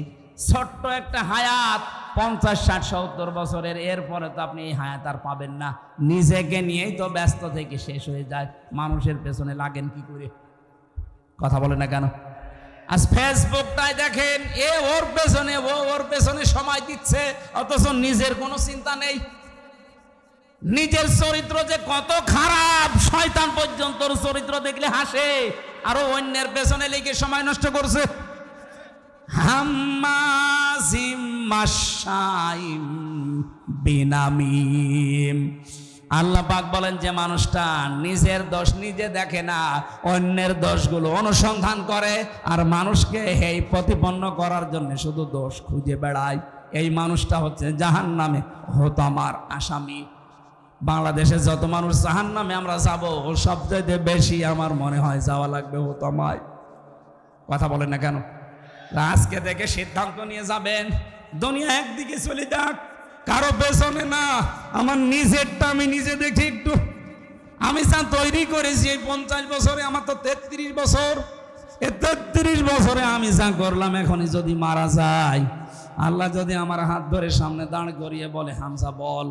ছোট্ট একটা হায়াত, 50, 60, 70 বছরের, এরপরে তো আপনি এই হায়াত আর পাবেন না। নিজেকে নিয়েই তো ব্যস্ত থেকে শেষ হয়ে যায়। মানুষের পেছনে লাগেন কি করে? কথা বলে না কেন? আজ ফেসবুকটায় দেখেন, এ ওর পেছনে, ও ওর পেছনে সময় দিচ্ছে, অথচ নিজের কোনো চিন্তা নেই। নিজের চরিত্র যে কত খারাপ, শয়তান পর্যন্ত চরিত্র দেখলে হাসে, আরো অন্যের পেছনে লেগে সময় নষ্ট করছে। হাম্মাজিম মাশাইম বিনামিম। আল্লাহ পাক বলেন যে মানুষটা নিজের দোষ নিজে দেখে না, অন্যের দোষগুলো অনুসন্ধান করে, আর মানুষকে এই প্রতিপন্ন করার জন্য শুধু দোষ খুঁজে বেড়ায়, এই মানুষটা হচ্ছে জাহান্নামে হুতমার আসামি। বাংলাদেশে যত মানুষ জাহান্নামে আমরা যাব, ও সবচেয়ে বেশি আমার মনে হয় যাওয়া লাগবে হুতমায়। কথা বলেন না কেন? আজকে থেকে সিদ্ধান্ত নিয়ে যাবেন, দুনিয়া একদিকে চলে যাক, কারো পেছনে না। আমার নিজেরটা আমি নিজে দেখি একটু। আমি যা তৈরি করেছি এই 50 বছরে, আমার তো 33 বছর, এই 33 বছরে আমি যা করলাম, এখনই যদি মারা যায়, আল্লাহ যদি আমার হাত ধরে সামনে দাঁড় করিয়ে বলে, হামজা বল,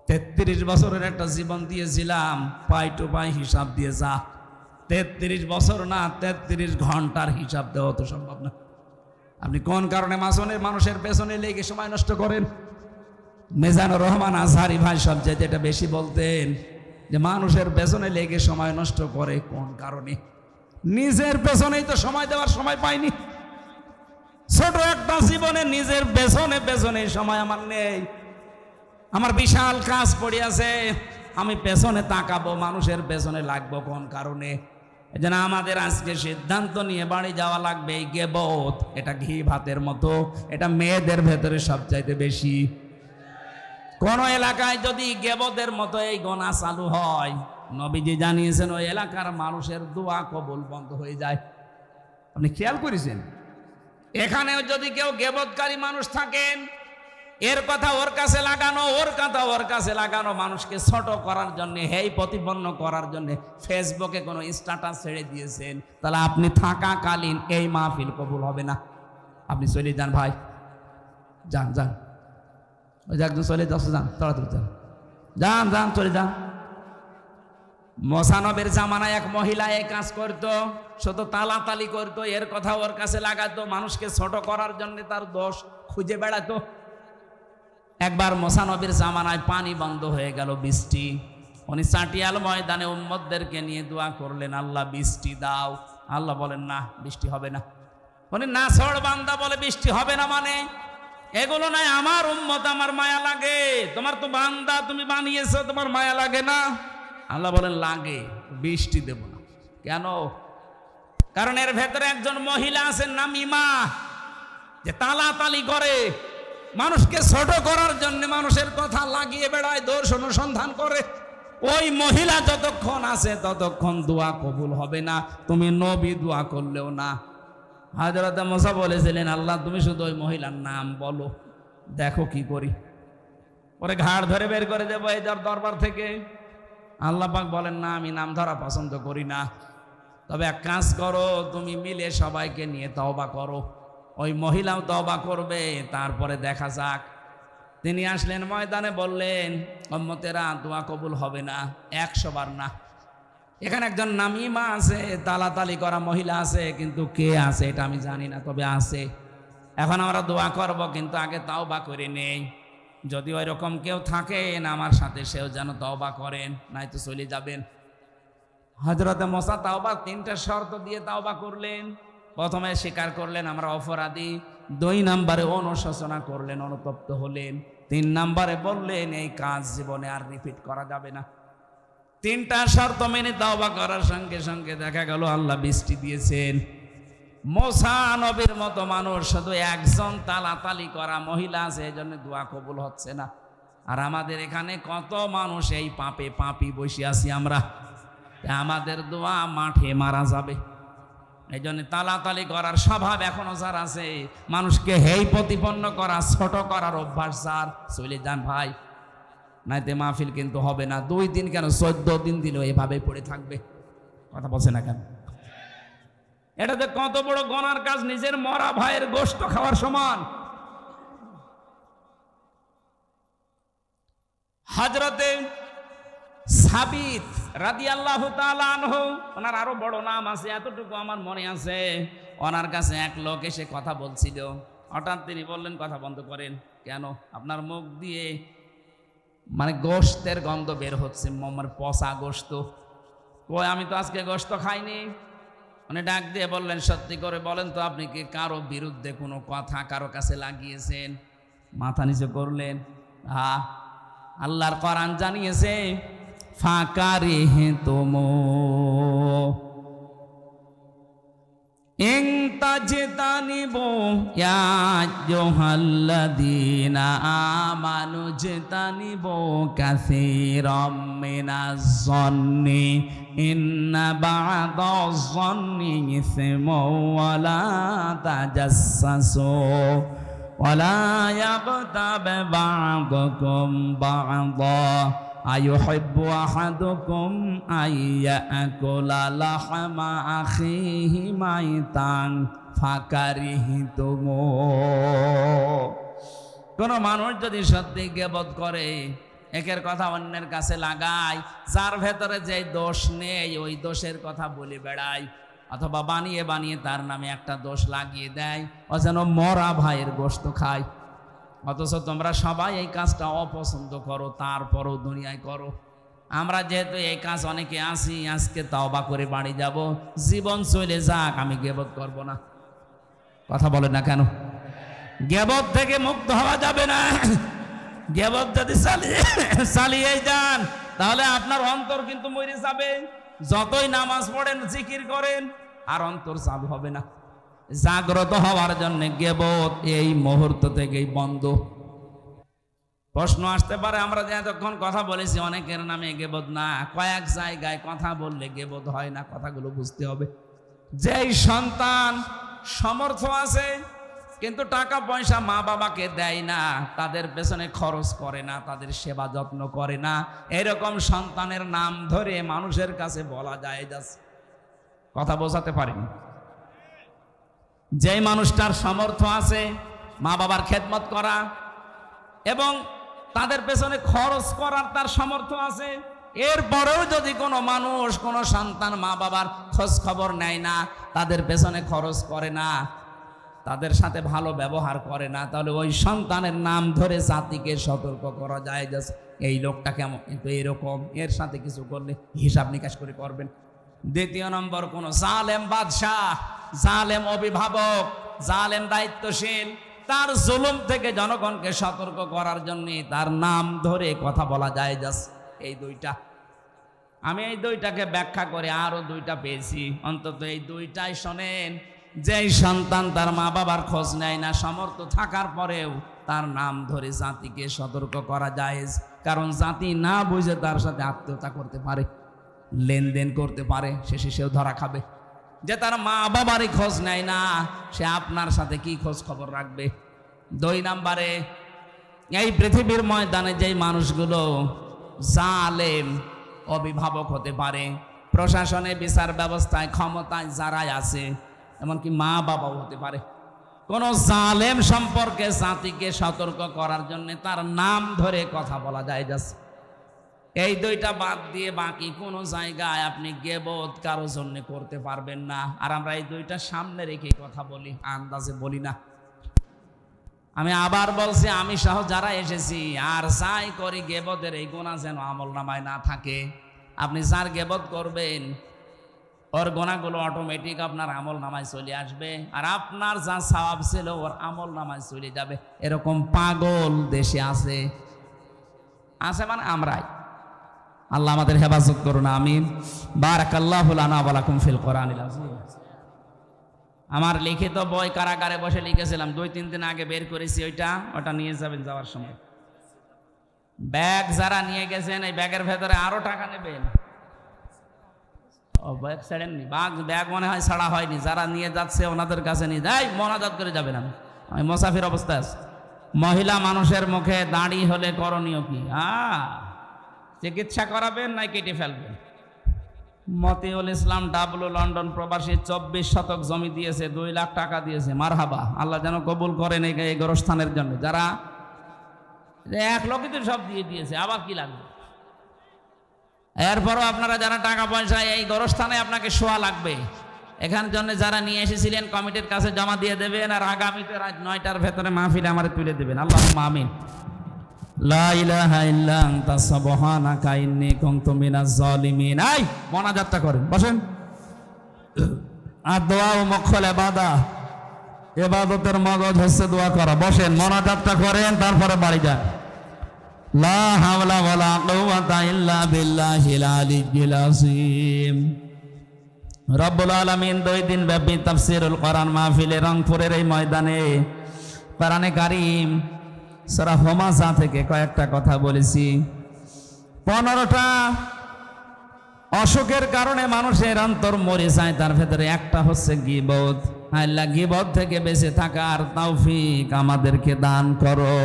33 বছরের একটা জীবন দিয়েছিলাম, পাই টু পাই হিসাব দিয়ে যা। 33 বছর না, 33 ঘন্টার হিসাব দেওয়া তো সম্ভব না। আপনি কোন কারণে মানুষের পেছনে লেগে সময় নষ্ট করেন? মিজানুর রহমান আজহারি ভাই সবচেয়ে এটা বেশি বলতেন, যে মানুষের পেছনে লেগে সময় নষ্ট করে কোন কারণে? নিজের পেছনেই তো সময় দেওয়ার সময় পাইনি। ছোট একটা জীবনে নিজের পেছনে সময় আমার নেই। আমার বিশাল কাজ পড়ে আছে, আমি পেছনে তাকাবো, মানুষের পেছনে লাগবো কোন কারণে? এজন্য আমাদের আজকে সিদ্ধান্ত নিয়ে বাড়ি যাওয়া লাগবে। এই গীবত, এটা ঘি ভাতের মতো, এটা মেয়েদের ভেতরে সবচাইতে বেশি। কোন এলাকায় যদি গীবতের মতো এই গোনা চালু হয়, নবীজি জানিয়েছেন ওই এলাকার মানুষের দোয়া কবুল বন্ধ হয়ে যায়। আপনি খেয়াল করেছেন? এখানেও যদি কেউ গীবতকারী মানুষ থাকেন, এর কথা ওর কাছে লাগানো, ওর কথা ওর কাছে লাগানো, মানুষকে ছোট করার জন্য, হেই প্রতিপন্ন করার জন্য ফেসবুকে কোনো স্ট্যাটাস ছেড়ে দিয়েছেন, তাহলে আপনি থাকাকালীন এই মাহফিল কবুল হবে না। আপনি চলে যান ভাই, যান যান, ওই যে একজন চলে যাচ্ছে, যান তাড়াতাড়ি যান, যান যান চলে যান। মোসানবের জামানায় এক মহিলা এই কাজ করতো, শুধু তালাতালি করতো, এর কথা ওর কাছে লাগাতো, মানুষকে ছোট করার জন্য তার দোষ খুঁজে বেড়াতো। একবার মোসানবের জামানায় পানি বন্ধ হয়ে গেল, বৃষ্টি। উনি চাটিয়াল ময়দানে উম্মতদেরকে নিয়ে দোয়া করলেন, আল্লাহ বৃষ্টি দাও। আল্লাহ বলেন না, বৃষ্টি হবে না। উনি নাছড় বান্দা বলে বৃষ্টি হবে না মানে? এগুলো নাই আমার উম্মত, আমার মায়া লাগে। তোমার তো বান্দা, তুমি বানিয়েছো, তোমার মায়া লাগে না? আল্লাহ বলেন লাগে, বৃষ্টি দেব না। কেন? কারণ এর ভেতরে একজন মহিলা আছেন নামিমা, যে তালাতালি করে, মানুষকে ছোট করার জন্য মানুষের কথা লাগিয়ে বেড়ায়, দোষ অনুসন্ধান করে। ওই মহিলা যতক্ষণ আছে ততক্ষণ দোয়া কবুল হবে না, তুমি নবী দোয়া করলেও না। হযরত মুসা বলেছিলেন, আল্লাহ তুমি শুধু ওই মহিলার নাম বলো, দেখো কি করি। পরে ঘাড় ধরে বের করে দেবো এই দরবার থেকে। আল্লাহ পাক বলেন, না, আমি নাম ধরা পছন্দ করি না, তবে এক কাজ করো, তুমি মিলে সবাইকে নিয়ে তওবা করো। ওই মহিলাও তওবা করবে, তারপরে দেখা যাক। তিনি আসলেন ময়দানে, বললেন, উম্মতেরা দোয়া কবুল হবে না 100 বার না। এখানে একজন নামিমা আছে, তালাতালি করা মহিলা আছে, কিন্তু কে আছে এটা আমি জানি না, তবে আছে। এখন আমরা দোয়া করব, কিন্তু আগে তওবা করে নেই। যদি ওই রকম কেউ থাকেন আমার সাথে, সেও যেন তওবা করেন, নাই তো চলে যাবেন। হযরতে মুসা তওবা 3টা শর্ত দিয়ে তওবা করলেন। প্রথমে স্বীকার করলেন আমরা অপরাধী, 2 নম্বরে অনুশোচনা করলেন, অনুতপ্ত হলেন, 3 নম্বরে বললেন এই কাজ জীবনে আর রিপিট করা যাবে না। 3টা শর্ত মেনে তওবা করার সঙ্গে সঙ্গে দেখা গেল আল্লাহ বৃষ্টি দিয়েছেন। মুসা নবীর মতো মানুষ, শুধু একজন তালাতালি করা মহিলা আছে, এই জন্য দোয়া কবুল হচ্ছে না। আর আমাদের এখানে কত মানুষ এই পাপে পাপি বসে আছি আমরা, আমাদের দোয়া মাঠে মারা যাবে। এই জন্য তালাতালি করার স্বভাব এখনো যার আছে, মানুষকে হেই প্রতিপন্ন করা, ছোট করার অভ্যাস যার, চলে যান ভাই, নাইতে মাহফিল কিন্তু হবে না। 2 দিন কেন, 14 দিন দিলেও এভাবে পড়ে থাকবে। কথা বলছে না কেন? এটা যে কত বড় গুনার কাজ, নিজের মরা ভাইয়ের গোশত খাওয়ার সমান। হযরতে সাবিত রাদিয়াল্লাহু তাআলা আনহু, ওনার আরো বড় নাম আছে, এতটুকু আমার মনে আছে। ওনার কাছে এক লোক এসে কথা বলছিল, হঠাৎ তিনি বললেন, কথা বন্ধ করেন। কেন? আপনার মুখ দিয়ে মানে গোশতের গন্ধ বের হচ্ছে, আমার পচা গোশত। কই, আমি তো আজকে গোশত খাইনি। মানে ডাক দিয়ে বললেন, সত্যি করে বলেন তো, আপনি কি কারো বিরুদ্ধে কোনো কথা কারো কাছে লাগিয়েছেন? মাথা নিচু করলেন। হ্যাঁ, আল্লাহর কোরআন জানিয়েছে, ফাকারিহতুম ইন তাজতানিবু ইয়া আইয়ুহাল্লাযীনা আমানু জতানিবু কাসীরাম মিনাজ-যন্নি ইন্না বা'দাজ-যন্নি ইসমুন ওয়া লা তাজাসসাসু ওয়া লা ইয়াগতাব বা'দুকুম বা'দা আইয়ুহিব্বু আহাদুকুম আইয়াকুলা লাহমা আখিহি মাইতান ফাকারিহতুম। কোন মানুষ যদি সত্যি গীবত করে, একের কথা অন্যের কাছে লাগায়, যার ভেতরে যে দোষ নেই ওই দোষের কথা বলে বেড়ায়, অথবা বানিয়ে বানিয়ে তার নামে একটা দোষ লাগিয়ে দেয়, ও যেন মরা ভাইয়ের গোশত খায়। অথচ তোমরা সবাই এই কাজটা অপছন্দ করো, তারপরও দুনিয়ায় করো। আমরা যেহেতু এই কাজ অনেকে আসি, আজকে তওবা করে বাড়ি যাব, জীবন চলে যাক, আমি গীবত করব না। কথা বলে না কেন? গীবত থেকে মুক্ত হওয়া যাবে না। গীবত যদি চালিয়ে যান, তাহলে আপনার অন্তর কিন্তু মরে যাবে। যতই নামাজ পড়েন, জিকির করেন, আর অন্তর চালু হবে না। জাগ্রত হওয়ার জন্য গীবত এই মুহূর্ত থেকেই বন্ধ। প্রশ্ন আসতে পারে, আমরা যে এতক্ষণ কথা বলেছি অনেকের নামে গীবত না, কয়েক জায়গায় কথা বললে গীবত হয় না। কথাগুলো বুঝতে হবে। যেই সন্তান সমর্থ আছে কিন্তু টাকা পয়সা মা বাবাকে দেয় না, তাদের পেছনে খরচ করে না, তাদের সেবা যত্ন করে না, এরকম সন্তানের নাম ধরে মানুষের কাছে বলা যায় যাচ্ছে। কথা বোঝাতে পারিনি? যে মানুষটার সামর্থ্য আছে মা বাবার খেদমত করা এবং তাদের পেছনে খরচ করার তার সামর্থ্য আছে, এরপরেও যদি কোনো মানুষ, কোনো সন্তান মা বাবার খোঁজ খবর নেয় না, তাদের পেছনে খরচ করে না, তাদের সাথে ভালো ব্যবহার করে না, তাহলে ওই সন্তানের নাম ধরে জাতিকে সতর্ক করা যায় যে এই লোকটা কেমন, কিন্তু এরকম, এর সাথে কিছু করলে হিসাব নিকাশ করে করবেন। দ্বিতীয় নম্বর, কোন জালেম বাদশাহ, জালেম অভিভাবক, জালেম দায়িত্বশীল, তার জুলুম থেকে জনগণকে সতর্ক করার জন্য তার নাম ধরে কথা বলা যায়। জাস্ট এই দুইটা, আমি এই দুইটাকে ব্যাখ্যা করে আরো দুইটা পেয়েছি। অন্তত এই দুইটাই শোনেন, যেই সন্তান তার মা বাবার খোঁজ নেয় না, সামর্থ্য থাকার পরেও তার নাম ধরে জাতিকে সতর্ক করা যায়। কারণ জাতি না বুঝে তার সাথে আত্মীয়তা করতে পারে, লেনদেন করতে পারে, শেষে সেও ধরা খাবে। যে তার মা বাবারই খোঁজ নেয় না, সে আপনার সাথে কি খোঁজ খবর রাখবে? 2 নম্বরে, এই পৃথিবীর ময়দানে যেই মানুষগুলো জালেম অভিভাবক হতে পারে, প্রশাসনে বিচার ব্যবস্থায় ক্ষমতায় যারাই আছে, এমনকি মা বাবাও হতে পারে, কোন জালেম সম্পর্কে জাতিকে সতর্ক করার জন্য তার নাম ধরে কথা বলা যায়। যাচ্ছে এই দুইটা বাদ দিয়ে বাকি কোনো জায়গায় আপনি গীবত কারো জন্য করতে পারবেন না। আর আমরা এই দুইটা সামনে রেখে কথা বলি, আন্দাজে বলি না। আমি আবার বলছি, আমি সহ যারা এসেছি আর যাই করি, গীবতের এই গুনাহ যেন আমলনামায় না থাকে। আপনি যার গীবত করবেন ওর গুনাহগুলো অটোমেটিক আপনার আমলনামায় চলে আসবে, আর আপনার যা সওয়াব ছিল ওর আমলনামায় চলে যাবে। এরকম পাগল দেশে আছে, আছে মানে আমরাই। আল্লাহ আমাদের হেফাজত করুন, আমিন। বারাকাল্লাহু লানা ওয়া লাকুম ফিল কোরআনিল আযীম। আমার লিখিত বই কারাগারে বসে লিখেছিলাম, 2-3 দিন আগে বের করেছি। ওটা নিয়ে যাবেন যাওয়ার সময়। ব্যাগ যারা নিয়ে গেছেন, এই ব্যাগের ভেতরে আরো টাকা নেবেন। ও ব্যাগ ছাড়েননি? ব্যাগ মনে হয় ছাড়া হয়নি। যারা নিয়ে যাচ্ছে ওনাদের কাছে নিয়ে যাই, মোনাজাত করে যাবেন। আমি মুসাফির অবস্থায় আছি। মহিলা মানুষের মুখে দাড়ি হলে করণীয় কি? চিকিৎসা করাবেন না কেটে ফেলবেন? মতিউল ইসলাম ডাবলু লন্ডন প্রবাসী 24 শতক জমি দিয়েছে, 2 লাখ টাকা দিয়েছে। মারহাবা, আল্লাহ যেন কবুল করেন এই গোরস্থানের জন্য। যারা 1 লক্ষ তো সব দিয়ে দিয়েছে, আবার কি লাগবে? এরপরও আপনারা যারা টাকা পয়সা এই গোরস্থানে আপনাকে শোয়া লাগবে, এখান জন্য যারা নিয়ে এসেছিলেন কমিটির কাছে জমা দিয়ে দেবেন, আর আগামীতে রাত 9টার ভেতরে মাহফিলে আমার তুলে দেবেন। আল্লাহুম্মা আমিন। লা ইলাহা ইল্লা আনতা সুবহানাকা ইন্নী কুনতু মিনাজ জালিমিন। এই মোনাজাতটা করেন, বসেন। আর দোয়া ও মখল ইবাদতের মগজ হচ্ছে দোয়া করা। বসেন, মোনাজাতটা করেন, তারপরে বাড়ি যান। লা হাওলা ওয়ালা কুওয়াতা ইল্লা বিল্লাহিল আলিয়্যিল আযীম। রব্বুল আলামিন 2 দিন ব্যাপী তাফসীরুল কোরআন মাহফিলে রংপুরের এই ময়দানে কোরআনে কারীম সূরা হুমাযা থেকে কয়েকটা কথা বলেছি। 15টা অসুখের কারণে মানুষের অন্তর মরে যায়, তার ভেতরে একটা হচ্ছে গীবত। আল্লাহ গীবত থেকে বেঁচে থাকার তৌফিক আমাদেরকে দান করো।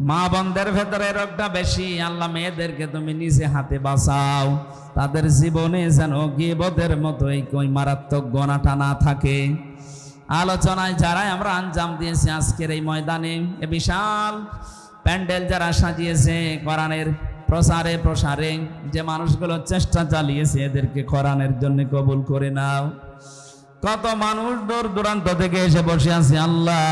মা বোনদের ভেতরে রোগটা বেশি, আল্লাহ মেয়েদেরকে তুমি নিজে হাতে বাঁচাও, তাদের জীবনে যেন গীবতের মতোই কই মারাত্মক গোনাটা না থাকে। আলোচনায় যারাই আমরা আঞ্জাম দিয়েছি আজকের এই ময়দানে, এ বিশাল প্যান্ডেল যারা সাজিয়েছে, কোরআনের প্রসারে প্রসারে যে মানুষগুলো চেষ্টা চালিয়েছে, এদেরকে কোরআনের জন্য কবুল করে নাও। কত মানুষ দূর দূরান্ত থেকে এসে বসে আছে, আল্লাহ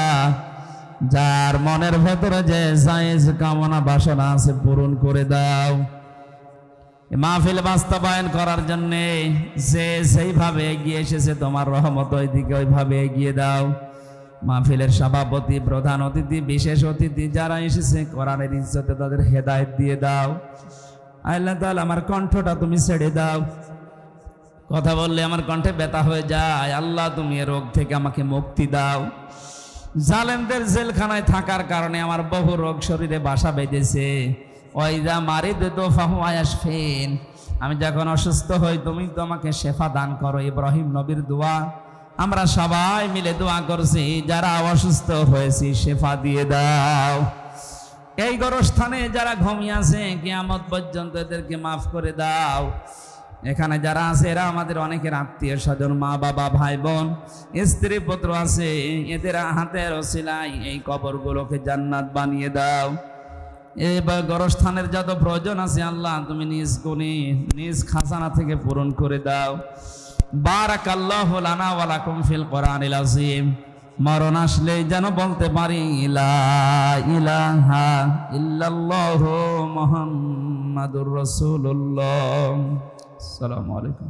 যার মনের ভেতরে যে জায়েজ কামনা বাসনা আছে পূরণ করে দাও। মাহফিল বাস্তবায়ন করার জন্য যে সেইভাবে এগিয়ে এসেছে, তোমার রহমত ওইদিকে ওইভাবে এগিয়ে দাও। মাহফিলের সভাপতি, প্রধান অতিথি, বিশেষ অতিথি যারা এসেছে, কোরআনের ইজ্জতে তাদের হেদায়েত দিয়ে দাও। আল্লাহ তাআলা আমার কণ্ঠটা তুমি ছেড়ে দাও, কথা বললে আমার কণ্ঠে ব্যথা হয়ে যায়। আল্লাহ তুমি এ রোগ থেকে আমাকে মুক্তি দাও। জালেমদের জেলখানায় থাকার কারণে আমার বহু রোগ শরীরে বাসা বেঁধেছে। ওয়াইদা মারিদতু ফাহুয়া ইয়াশফিন, আমি যখন অসুস্থ হই তুমি তো আমাকে শেফা দান করো। ইব্রাহিম নবীর দোয়া আমরা সবাই মিলে দোয়া করছি, যারা অসুস্থ হয়েছি শেফা দিয়ে দাও। এই গোরস্থানে যারা ঘুমিয়ে আছে কিয়ামত পর্যন্ত এদেরকে মাফ করে দাও। এখানে যারা আছে এরা আমাদের অনেকের আত্মীয় স্বজন, মা বাবা, ভাই বোন, স্ত্রী পুত্র আছে, এদের হাতের ওসিলায় এই কবরগুলোকে জান্নাত বানিয়ে দাও। এবার গোরস্থানের যত প্রয়োজন আছে আল্লাহ তুমি নিজ গুণে নিজ খাজানা থেকে পূরণ করে দাও। বারাকাল্লাহু লানা ওয়া লাকুম ফিল কোরআনিল আযীম। মরণ আসলে যেন বলতে পারি লা ইলাহা ইল্লাল্লাহু মুহাম্মাদুর রাসূলুল্লাহ। আসসালামু আলাইকুম।